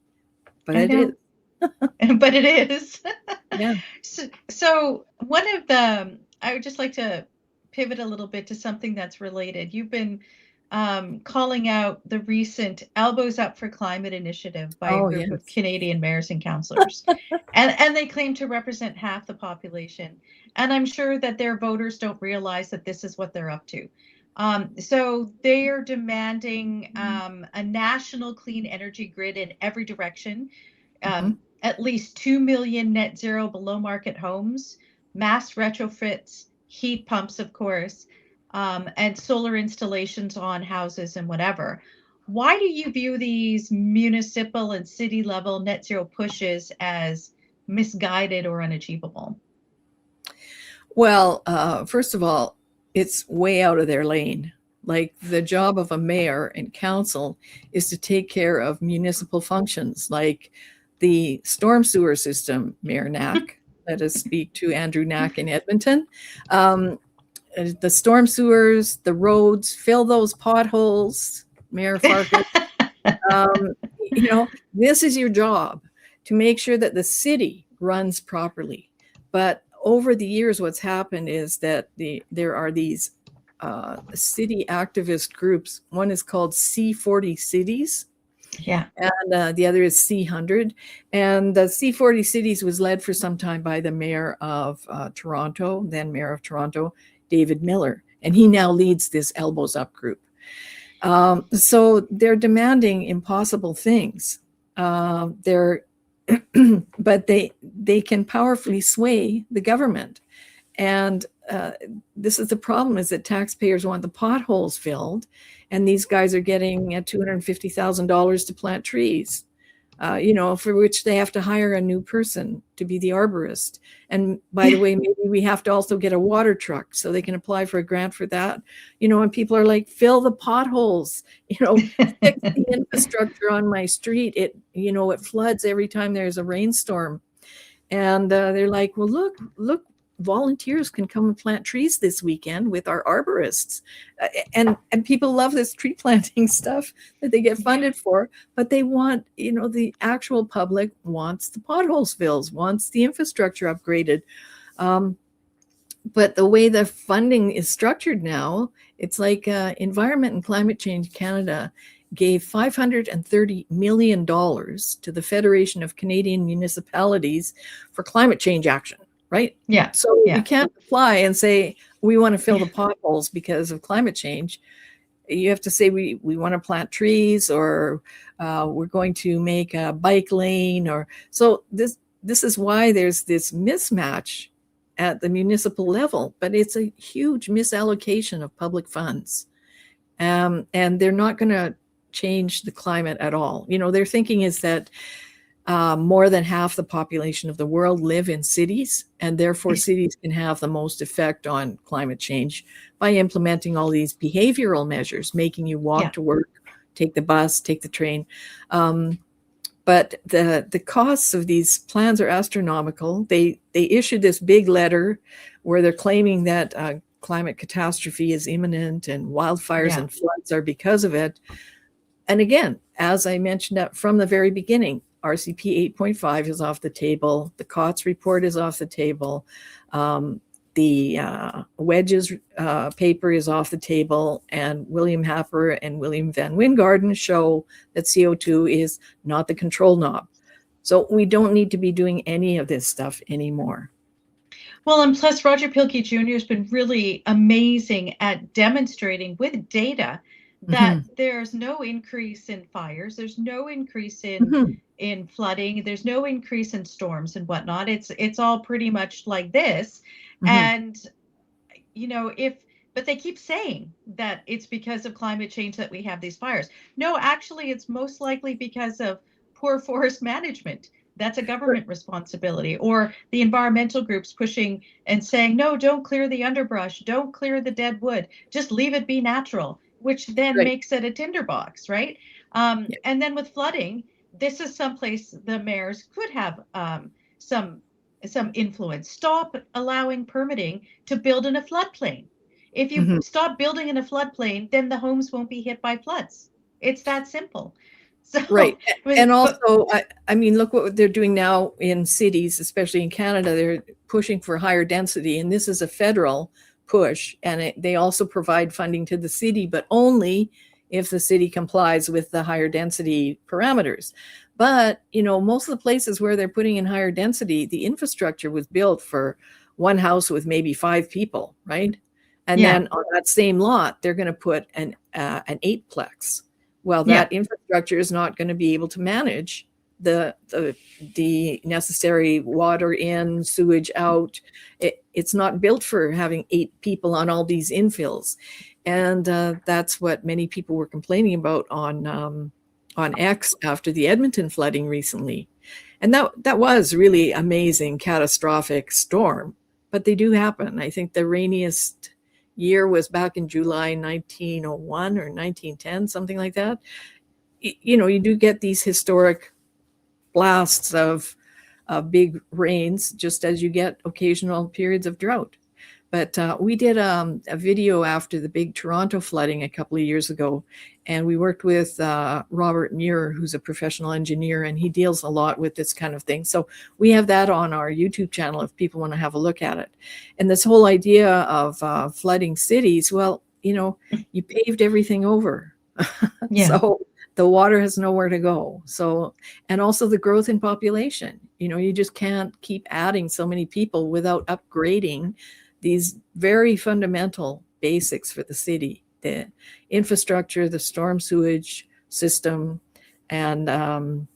But I it is. know, but it is. Yeah. So one of the, I would just like to pivot a little bit to something that's related. You've been calling out the recent Elbows Up for Climate initiative by a group of Canadian mayors and councillors. and they claim to represent half the population. And I'm sure that their voters don't realize that this is what they're up to. So they are demanding a national clean energy grid in every direction, at least 2 million net zero below market homes, mass retrofits, heat pumps, of course, and solar installations on houses and whatever. Why do you view these municipal and city level net zero pushes as misguided or unachievable? Well, first of all, it's way out of their lane. Like, the job of a mayor and council is to take care of municipal functions like the storm sewer system. Mayor Knack, let us speak to Andrew Knack in Edmonton. The storm sewers, the roads, fill those potholes, Mayor Farkas. This is your job, to make sure that the city runs properly. But over the years, what's happened is that there are these city activist groups. One is called C40 Cities. Yeah. And the other is C100. And the C40 Cities was led for some time by the mayor of Toronto, then mayor of Toronto, David Miller. And he now leads this Elbows Up group. So they're demanding impossible things. But they can powerfully sway the government. And this is the problem, is that taxpayers want the potholes filled, and these guys are getting $250,000 to plant trees, for which they have to hire a new person to be the arborist. And by the way, maybe we have to also get a water truck so they can apply for a grant for that. And people are like, fill the potholes, fix the infrastructure on my street. It floods every time there's a rainstorm. And they're like, well, look, volunteers can come and plant trees this weekend with our arborists. And people love this tree planting stuff that they get funded for, but they want, the actual public wants the potholes filled, wants the infrastructure upgraded. But the way the funding is structured now, it's like Environment and Climate Change Canada gave $530 million to the Federation of Canadian Municipalities for climate change action. Right? Yeah. So you can't apply and say, we want to fill the potholes because of climate change. You have to say, we want to plant trees, or we're going to make a bike lane. So this is why there's this mismatch at the municipal level, but it's a huge misallocation of public funds. And they're not going to change the climate at all. Their thinking is that more than half the population of the world live in cities, and therefore cities can have the most effect on climate change by implementing all these behavioral measures, making you walk to work, take the bus, take the train. But the costs of these plans are astronomical. They issued this big letter where they're claiming that climate catastrophe is imminent and wildfires and floods are because of it. And again, as I mentioned from the very beginning, RCP 8.5 is off the table. The COTS report is off the table. The Wedges paper is off the table. And William Happer and William Van Wijngaarden show that CO2 is not the control knob. So we don't need to be doing any of this stuff anymore. Well, and plus Roger Pielke Jr. has been really amazing at demonstrating with data that there's no increase in fires, there's no increase in flooding, there's no increase in storms and whatnot. It's all pretty much like this. And but they keep saying that it's because of climate change that we have these fires. No, actually, it's most likely because of poor forest management. That's a government responsibility, or the environmental groups pushing and saying, no, don't clear the underbrush, don't clear the dead wood, just leave it be natural, which then makes it a tinderbox, right? And then with flooding, this is someplace the mayors could have some influence. Stop allowing permitting to build in a floodplain. If you stop building in a floodplain, then the homes won't be hit by floods. It's that simple. So, Right. And but also, I mean, look what they're doing now in cities, especially in Canada. They're pushing for higher density, and this is a federal push. And they also provide funding to the city, but only if the city complies with the higher density parameters. But, most of the places where they're putting in higher density, the infrastructure was built for one house with maybe 5 people, right? And yeah, then on that same lot, they're going to put an 8-plex. Well, yeah, that infrastructure is not going to be able to manage the necessary water in, sewage out. It's not built for having 8 people on all these infills, and that's what many people were complaining about on X after the Edmonton flooding recently, and that was really amazing, catastrophic storm. But they do happen. I think the rainiest year was back in July 1901 or 1910, something like that. You do get these historic blasts of big rains, just as you get occasional periods of drought. But we did a video after the big Toronto flooding a couple of years ago, and we worked with Robert Muir, who's a professional engineer, and he deals a lot with this kind of thing. So we have that on our YouTube channel if people want to have a look at it. And this whole idea of flooding cities, well, you paved everything over. yeah. So the water has nowhere to go. So, and also the growth in population, you just can't keep adding so many people without upgrading these very fundamental basics for the city, the infrastructure, the storm sewage system, and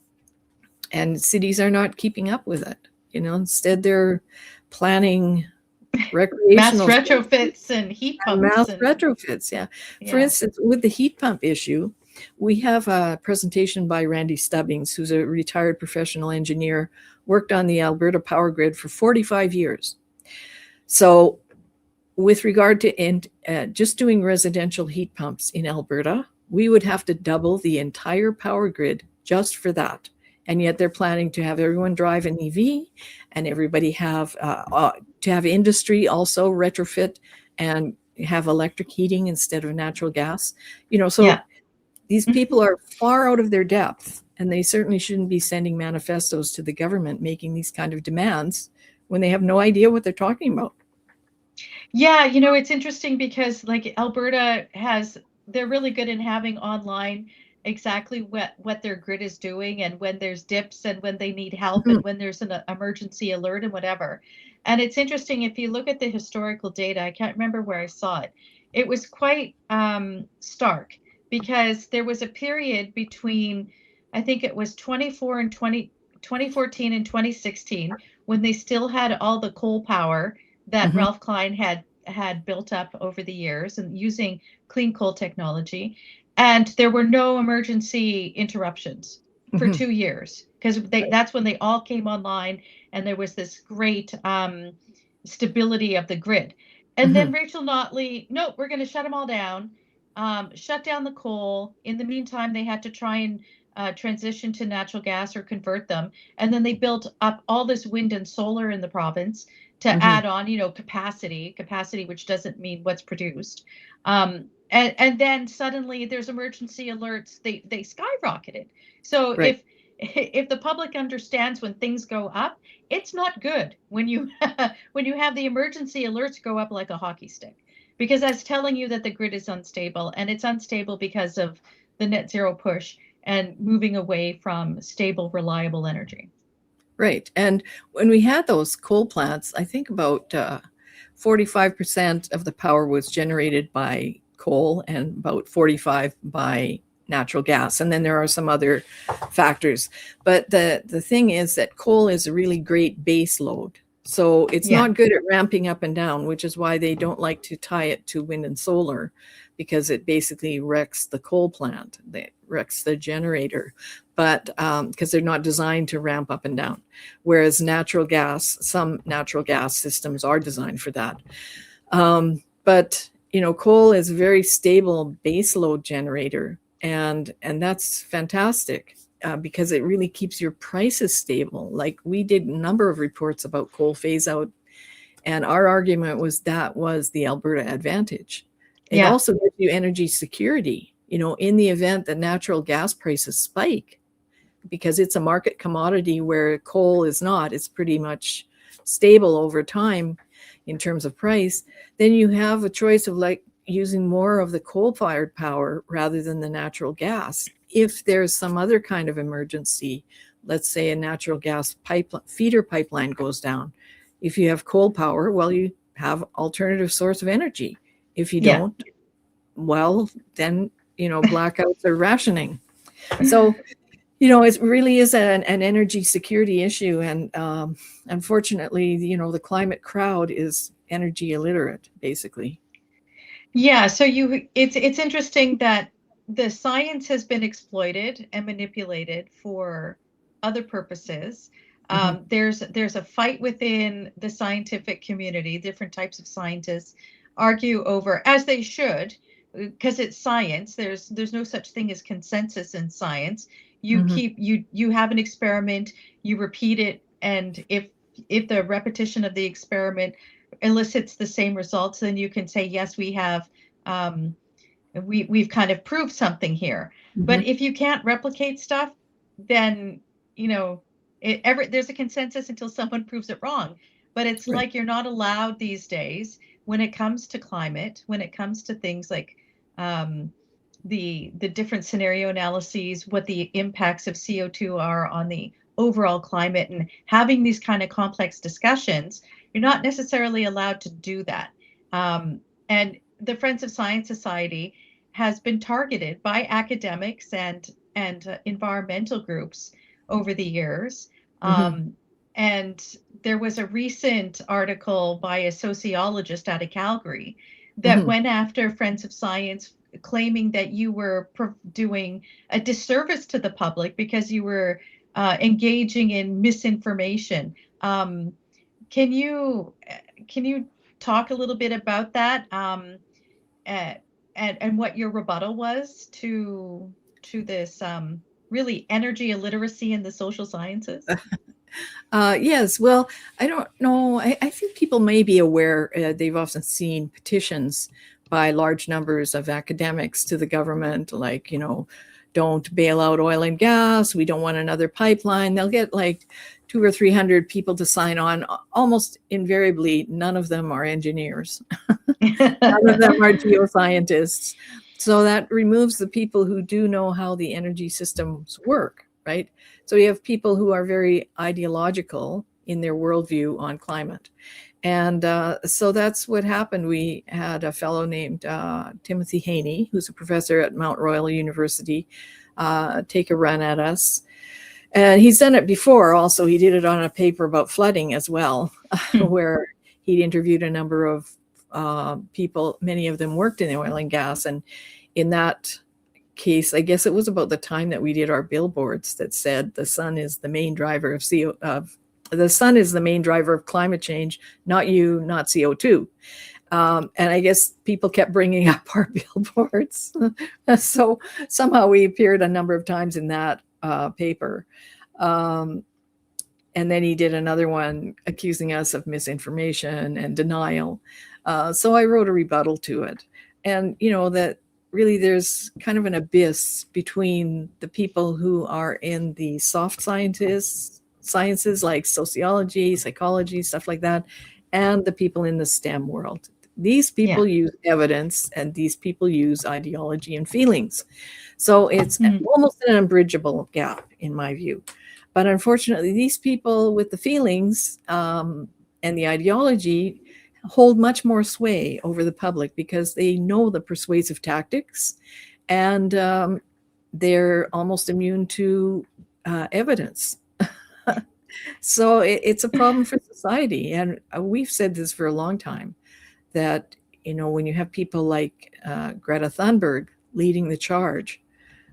cities are not keeping up with it. Instead they're planning Mass recreational retrofits and heat pumps. Mass retrofits, yeah. For instance, with the heat pump issue, we have a presentation by Randy Stubbings, who's a retired professional engineer, worked on the Alberta power grid for 45 years. So with regard to just doing residential heat pumps in Alberta, we would have to double the entire power grid just for that. And yet they're planning to have everyone drive an EV and everybody to have industry also retrofit and have electric heating instead of natural gas. These people are far out of their depth, and they certainly shouldn't be sending manifestos to the government making these kind of demands when they have no idea what they're talking about. Yeah, it's interesting because like Alberta they're really good in having online exactly what their grid is doing, and when there's dips and when they need help and when there's an emergency alert and whatever. And it's interesting, if you look at the historical data, I can't remember where I saw it. It was quite stark, because there was a period between, I think it was 2014 and 2016, when they still had all the coal power that Ralph Klein had built up over the years and using clean coal technology. And there were no emergency interruptions for 2 years, because that's when they all came online and there was this great stability of the grid. And then Rachel Notley, no, we're going to shut them all down, shut down the coal. In the meantime, they had to try and transition to natural gas or convert them. And then they built up all this wind and solar in the province to add on, capacity, which doesn't mean what's produced. And then suddenly there's emergency alerts. They skyrocketed. So if the public understands when things go up, it's not good when you have the emergency alerts go up like a hockey stick, because that's telling you that the grid is unstable, and it's unstable because of the net zero push and moving away from stable, reliable energy. Right. And when we had those coal plants, I think about 45% of the power was generated by coal and about 45 by natural gas. And then there are some other factors. But the thing is that coal is a really great base load. So it's not good at ramping up and down, which is why they don't like to tie it to wind and solar, because it basically wrecks the coal plant. It wrecks the generator, but because they're not designed to ramp up and down. Whereas some natural gas systems are designed for that. But coal is a very stable base load generator, and that's fantastic. Because it really keeps your prices stable. Like, we did a number of reports about coal phase out, And our argument was that was the Alberta advantage. It Yeah. also gives you energy security, in the event that natural gas prices spike, because it's a market commodity where coal is not. It's pretty much stable over time in terms of price. Then you have a choice of like using more of the coal-fired power rather than the natural gas. If there's some other kind of emergency, let's say a natural gas feeder pipeline goes down. If you have coal power, well, you have alternative source of energy. If you Yeah. don't, well, then, blackouts are rationing. So, it really is an energy security issue. And unfortunately, the climate crowd is energy illiterate, basically. Yeah, so it's interesting that the science has been exploited and manipulated for other purposes. There's a fight within the scientific community. Different types of scientists argue over, as they should, because it's science. There's no such thing as consensus in science. You have an experiment, you repeat it, and if the repetition of the experiment elicits the same results, then you can say, yes, we've kind of proved something here. But if you can't replicate stuff, then there's a consensus until someone proves it wrong. But it's Right. like you're not allowed these days when it comes to climate, when it comes to things like the different scenario analyses, what the impacts of CO2 are on the overall climate, and having these kind of complex discussions. You're not necessarily allowed to do that. And the Friends of Science Society has been targeted by academics and environmental groups over the years. And there was a recent article by a sociologist out of Calgary that went after Friends of Science, claiming that you were doing a disservice to the public because you were engaging in misinformation. Can you talk a little bit about that, and what your rebuttal was to this really energy illiteracy in the social sciences? Yes. Well, I don't know. I think people may be aware. They've often seen petitions by large numbers of academics to the government, like, don't bail out oil and gas. We don't want another pipeline. They'll get like 200 or 300 people to sign on. Almost invariably, none of them are engineers. None of them are geoscientists. So that removes the people who do know how the energy systems work, right? So you have people who are very ideological in their worldview on climate. And so that's what happened. We had a fellow named Timothy Haney, who's a professor at Mount Royal University, take a run at us. And he's done it before also. He did it on a paper about flooding as well, where he'd interviewed a number of people. Many of them worked in the oil and gas. And in that case, I guess it was about the time that we did our billboards that said the sun is the main driver of the sun is the main driver of climate change, not you, not CO2. And I guess people kept bringing up our billboards. So somehow we appeared a number of times in that paper. And then he did another one accusing us of misinformation and denial. So I wrote a rebuttal to it. And, that really there's kind of an abyss between the people who are in the soft sciences like sociology, psychology, stuff like that, and the people in the STEM world. These people use evidence, and these people use ideology and feelings. So it's almost an unbridgeable gap, in my view. But unfortunately, these people with the feelings and the ideology hold much more sway over the public because they know the persuasive tactics, and they're almost immune to evidence. So it's a problem for society. And we've said this for a long time, that, when you have people like Greta Thunberg leading the charge,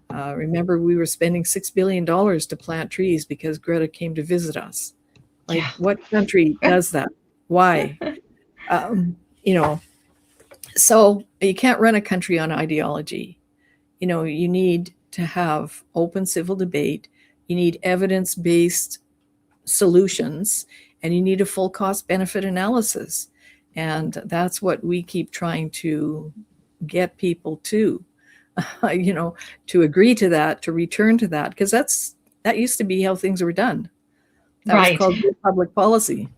remember we were spending $6 billion to plant trees because Greta came to visit us. Like, what country does that? Why? So you can't run a country on ideology. You need to have open civil debate. You need evidence-based solutions, and you need a full cost benefit analysis. And that's what we keep trying to get people to, to agree to that, to return to that, because that used to be how things were done. That was Right. called good public policy.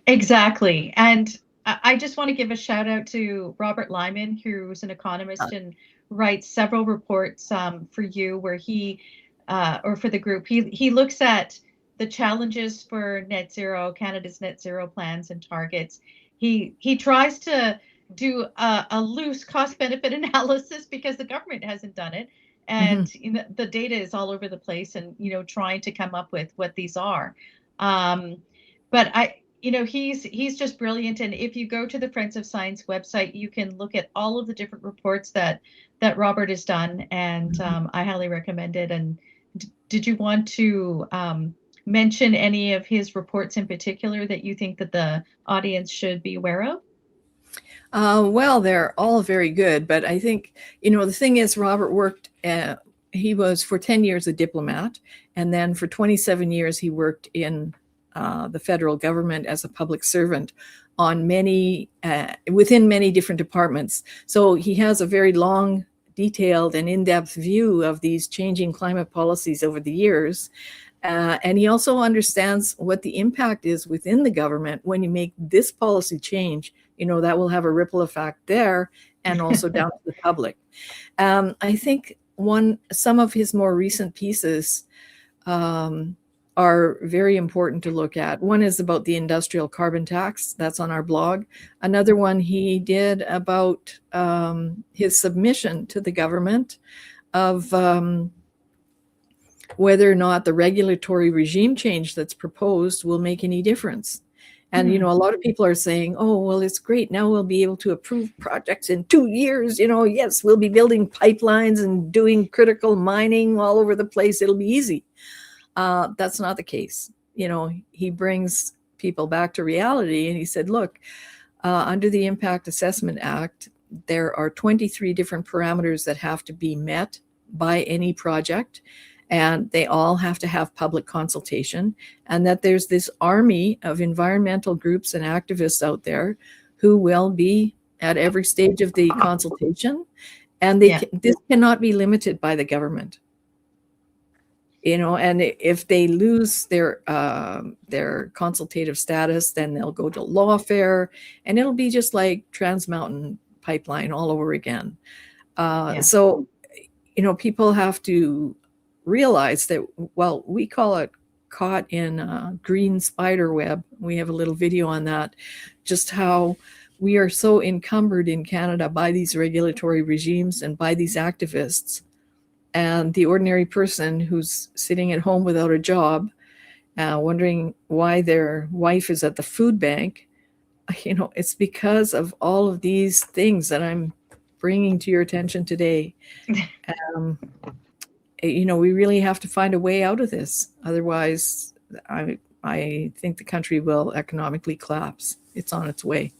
Exactly. And I just want to give a shout out to Robert Lyman, who's an economist and writes several reports for you where he, or for the group, he looks at the challenges for net zero, Canada's net zero plans and targets. He tries to do a loose cost benefit analysis because the government hasn't done it. And the data is all over the place and, trying to come up with what these are. But he's just brilliant. And if you go to the Friends of Science website, you can look at all of the different reports that Robert has done. And I highly recommend it. And did you want to mention any of his reports in particular that you think that the audience should be aware of? Well, they're all very good, but I think, the thing is, Robert worked, he was for 10 years a diplomat, and then for 27 years he worked in the federal government as a public servant on within many different departments. So he has a very long, detailed, and in-depth view of these changing climate policies over the years. And he also understands what the impact is within the government when you make this policy change. That will have a ripple effect there and also down to the public. I think some of his more recent pieces are very important to look at. One is about the industrial carbon tax. That's on our blog. Another one he did about his submission to the government of whether or not the regulatory regime change that's proposed will make any difference. And, a lot of people are saying, oh, well, it's great. Now we'll be able to approve projects in 2 years. Yes, we'll be building pipelines and doing critical mining all over the place. It'll be easy. That's not the case. He brings people back to reality. And he said, look, under the Impact Assessment Act, there are 23 different parameters that have to be met by any project. And they all have to have public consultation, and that there's this army of environmental groups and activists out there who will be at every stage of the consultation, and this cannot be limited by the government. And if they lose their consultative status, then they'll go to lawfare, and it'll be just like Trans Mountain Pipeline all over again. So, people have to realize that, well, we call it caught in green spider web. We have a little video on that, just how we are so encumbered in Canada by these regulatory regimes and by these activists. And the ordinary person who's sitting at home without a job, wondering why their wife is at the food bank, it's because of all of these things that I'm bringing to your attention today. We really have to find a way out of this. Otherwise, I think the country will economically collapse. It's on its way.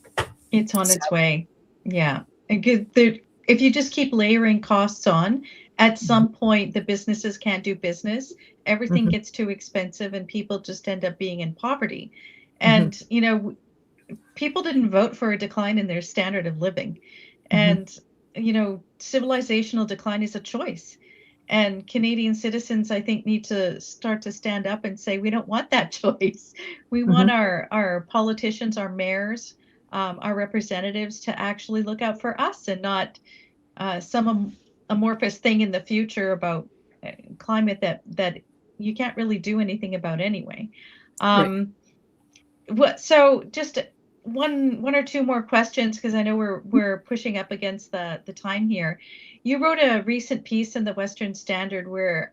It's on its way. Yeah. If you just keep layering costs on, at some point, the businesses can't do business. Everything gets too expensive and people just end up being in poverty. And, people didn't vote for a decline in their standard of living. And, civilizational decline is a choice. And Canadian citizens, I think, need to start to stand up and say, we don't want that choice. We want our politicians, our mayors, our representatives to actually look out for us and not some amorphous thing in the future about climate that you can't really do anything about anyway. So just one or two more questions, because I know we're pushing up against the time here. You wrote a recent piece in the Western Standard where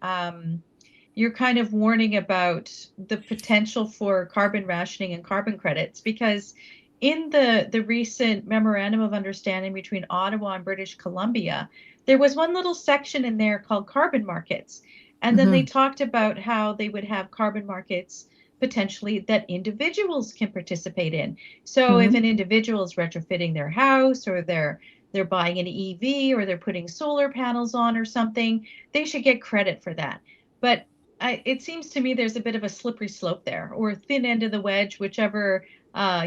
you're kind of warning about the potential for carbon rationing and carbon credits, because in the recent memorandum of understanding between Ottawa and British Columbia, there was one little section in there called carbon markets. And then they talked about how they would have carbon markets potentially that individuals can participate in. So if an individual is retrofitting their house, or they're buying an EV, or they're putting solar panels on or something, they should get credit for that. But it seems to me there's a bit of a slippery slope there, or a thin end of the wedge, whichever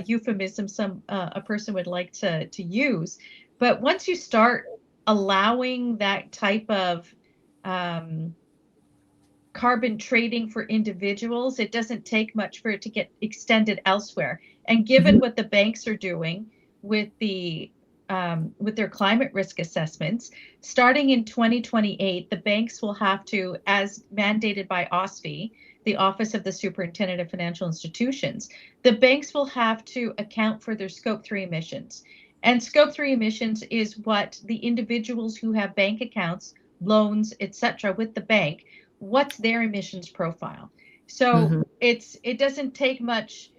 euphemism a person would like to use. But once you start allowing that type of carbon trading for individuals, it doesn't take much for it to get extended elsewhere. And given what the banks are doing with their climate risk assessments, starting in 2028, the banks will have to, as mandated by OSFI, the Office of the Superintendent of Financial Institutions, the banks will have to account for their Scope 3 emissions. And Scope 3 emissions is what the individuals who have bank accounts, loans, etc., with the bank, what's their emissions profile. So it doesn't take much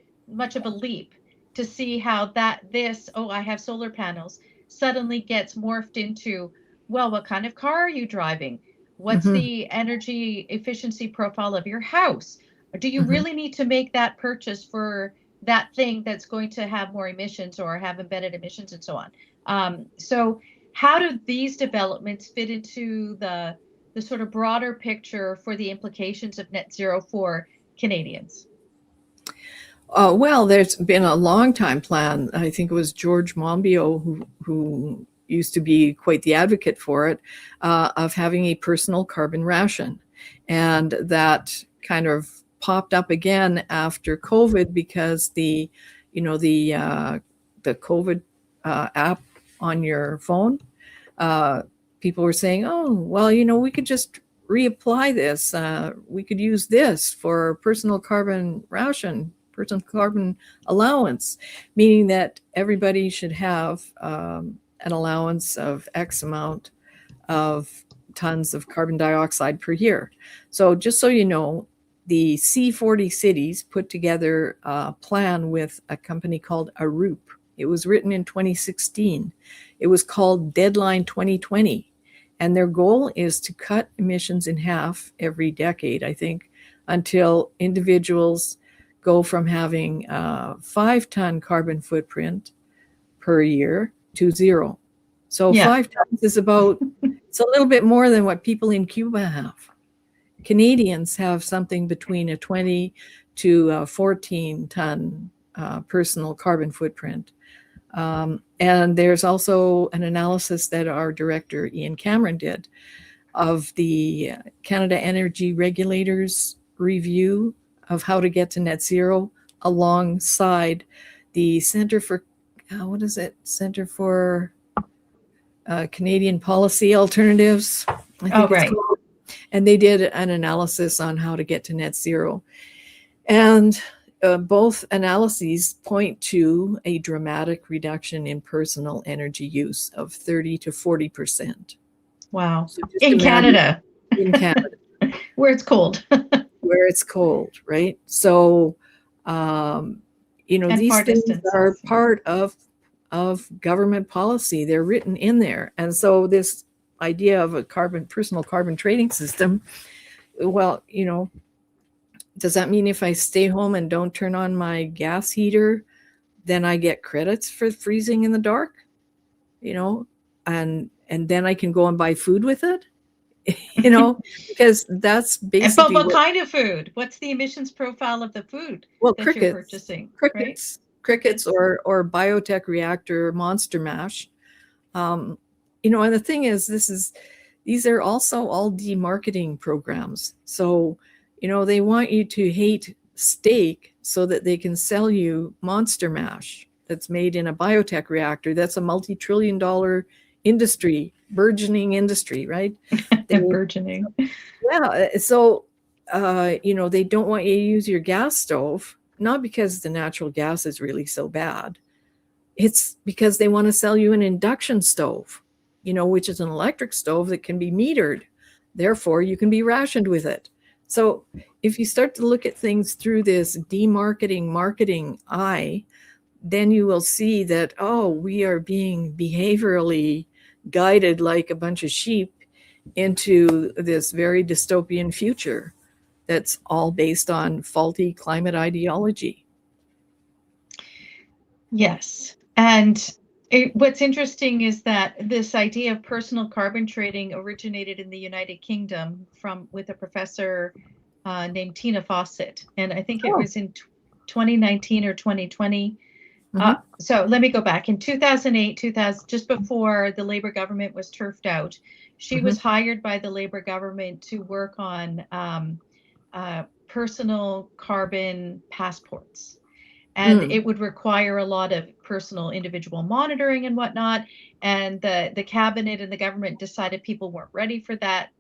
of a leap to see how I have solar panels, suddenly gets morphed into, well, what kind of car are you driving? What's the energy efficiency profile of your house? Do you really need to make that purchase for that thing that's going to have more emissions or have embedded emissions and so on? So how do these developments fit into the sort of broader picture for the implications of net zero for Canadians? Well, there's been a long time plan. I think it was George Monbiot who used to be quite the advocate for it, of having a personal carbon ration. And that kind of popped up again after COVID because the COVID app on your phone, people were saying, oh, well, we could just reapply this. We could use this for personal carbon ration, personal carbon allowance, meaning that everybody should have an allowance of X amount of tons of carbon dioxide per year. So just so you know, the C40 cities put together a plan with a company called ARUP. It was written in 2016. It was called Deadline 2020. And their goal is to cut emissions in half every decade, I think, until individuals go from having a 5-ton carbon footprint per year to 0. So 5 tons is it's a little bit more than what people in Cuba have. Canadians have something between a 20 to a 14-ton personal carbon footprint. And there's also an analysis that our director, Ian Cameron, did of the Canada Energy Regulators review of how to get to net zero alongside the Centre for, Centre for Canadian Policy Alternatives. I think it's called. And they did an analysis on how to get to net zero. And both analyses point to a dramatic reduction in personal energy use of 30 to 40%. Wow. So in Canada. In Canada. Where it's cold. Where it's cold, right? So, these things are part of government policy. They're written in there. And so this idea of a personal carbon trading system, well, does that mean if I stay home and don't turn on my gas heater, then I get credits for freezing in the dark? And then I can go and buy food with it? Because that's basically. But what kind of food? What's the emissions profile of the food that you're purchasing? Crickets or biotech reactor monster mash. And the thing is, these are also all demarketing programs. So, they want you to hate steak so that they can sell you monster mash that's made in a biotech reactor. That's a multi-trillion-dollar industry, burgeoning industry, right? Burgeoning. Yeah. So, they don't want you to use your gas stove, not because the natural gas is really so bad. It's because they want to sell you an induction stove, which is an electric stove that can be metered. Therefore, you can be rationed with it. So if you start to look at things through this marketing eye, then you will see that, we are being behaviorally guided like a bunch of sheep into this very dystopian future that's all based on faulty climate ideology. Yes. And what's interesting is that this idea of personal carbon trading originated in the United Kingdom with a professor named Tina Fawcett, and I think it Oh. was in 2019 or 2020. Mhm. So let me go back. In 2008, 2000, just before the Labour government was turfed out, she was Mhm. hired by the Labour government to work on personal carbon passports. And Mm. it would require a lot of personal individual monitoring and whatnot. And the cabinet and the government decided people weren't ready for that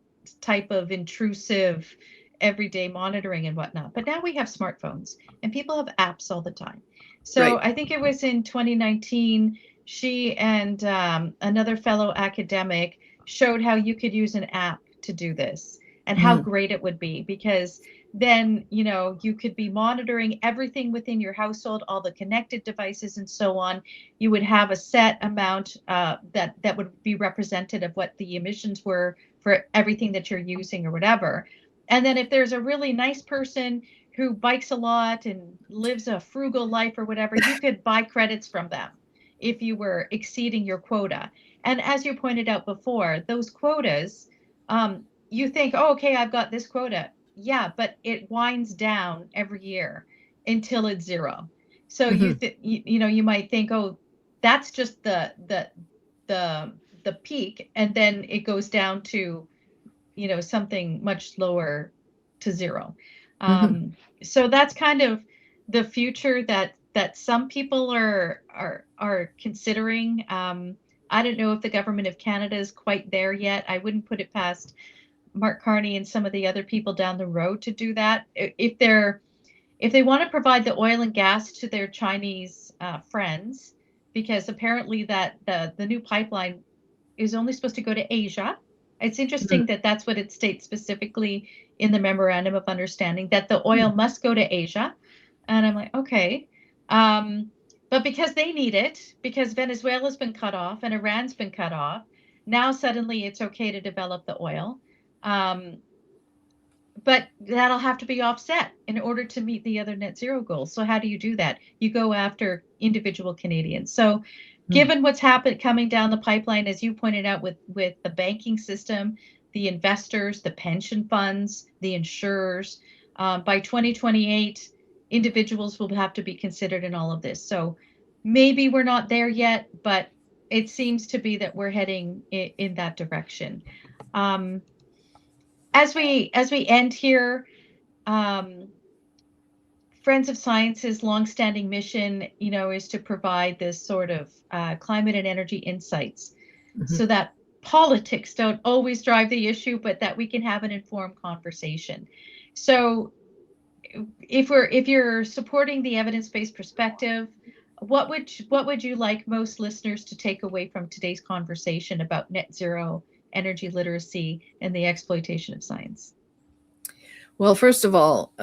type of intrusive everyday monitoring and whatnot. But now we have smartphones and people have apps all the time. So Right. I think it was in 2019, she and another fellow academic showed how you could use an app to do this and how Mhm. great it would be, because then you could be monitoring everything within your household, all the connected devices and so on. You would have a set amount that would be representative of what the emissions were for everything that you're using or whatever. And then if there's a really nice person who bikes a lot and lives a frugal life or whatever, you could buy credits from them if you were exceeding your quota. And as you pointed out before, those quotas, you think, oh, okay, I've got this quota. Yeah, but it winds down every year until it's zero. So Mhm. you might think, oh, that's just the peak, and then it goes down to something much lower to zero. Mhm. So that's kind of the future that some people are considering. I don't know if the government of Canada is quite there yet. I wouldn't put it past Mark Carney and some of the other people down the road to do that. If they want to provide the oil and gas to their Chinese friends, because apparently that the new pipeline is only supposed to go to Asia. It's Mm. interesting that that's what it states specifically in the memorandum of understanding, that the oil must go to Asia. And I'm like, okay. Um, but because they need it, because Venezuela's been cut off and Iran's been cut off, now suddenly it's okay to develop the oil. Um, but that'll have to be offset in order to meet the other net zero goals. So how do you do that? You go after individual Canadians. So Mm. given what's coming down the pipeline, as you pointed out, with the banking system, the investors, the pension funds, the insurers, by 2028, individuals will have to be considered in all of this. So maybe we're not there yet, but it seems to be that we're heading in that direction. Um, as we end here, um, Friends of Science's longstanding mission, is to provide this sort of climate and energy insights, Mhm. so that politics don't always drive the issue, but that we can have an informed conversation. So, if you're supporting the evidence-based perspective, what would you like most listeners to take away from today's conversation about net zero, energy literacy, and the exploitation of science? Well, first of all,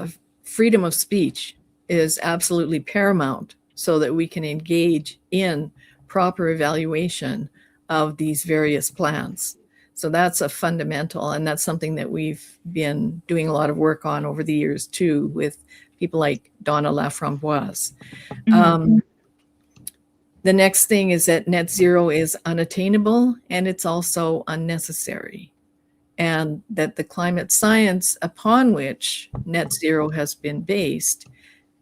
freedom of speech is absolutely paramount so that we can engage in proper evaluation of these various plans. So that's a fundamental, and that's something that we've been doing a lot of work on over the years too, with people like Donna Laframboise. Mhm. The next thing is that net zero is unattainable and it's also unnecessary, and that the climate science upon which net zero has been based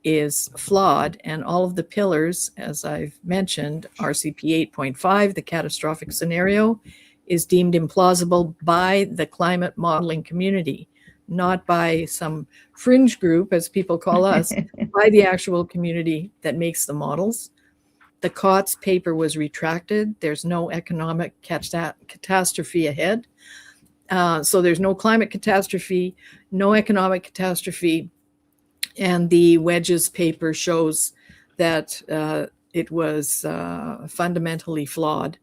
is flawed, and all of the pillars, as I've mentioned, RCP 8.5, the catastrophic scenario, is deemed implausible by the climate modeling community, not by some fringe group, as people call us, by the actual community that makes the models. The COTS paper was retracted. There's no economic catastrophe ahead. So there's no climate catastrophe, no economic catastrophe. And the Wedges paper shows that it was fundamentally flawed,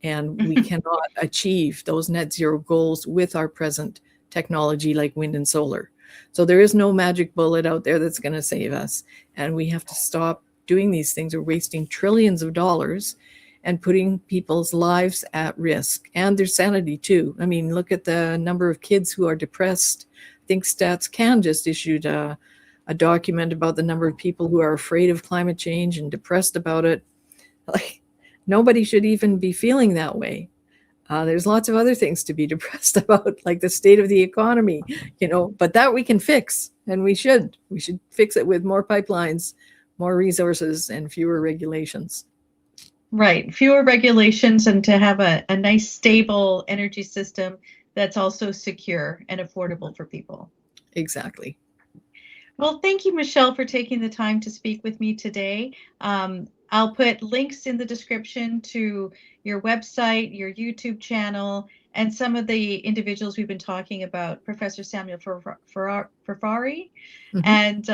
and we cannot achieve those net zero goals with our present technology like wind and solar. So there is no magic bullet out there that's going to save us, and we have to stop doing these things. We're wasting trillions of dollars and putting people's lives at risk and their sanity too. I mean, look at the number of kids who are depressed. I think Stats Can just issued a document about the number of people who are afraid of climate change and depressed about it. Like, nobody should even be feeling that way. There's lots of other things to be depressed about, like the state of the economy, but that we can fix, and we should fix it with more pipelines, more resources, and fewer regulations. Right. Fewer regulations, and to have a nice, stable energy system that's also secure and affordable for people. Exactly. Well, thank you, Michelle, for taking the time to speak with me today. I'll put links in the description to your website, your YouTube channel, and some of the individuals we've been talking about, Professor Samuel Farfari and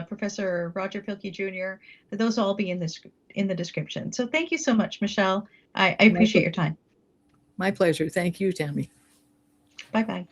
Professor Roger Pilkey Jr. Those will all be in the description. So thank you so much, Michelle. I appreciate your time. My pleasure. Thank you, Tammy. Bye-bye.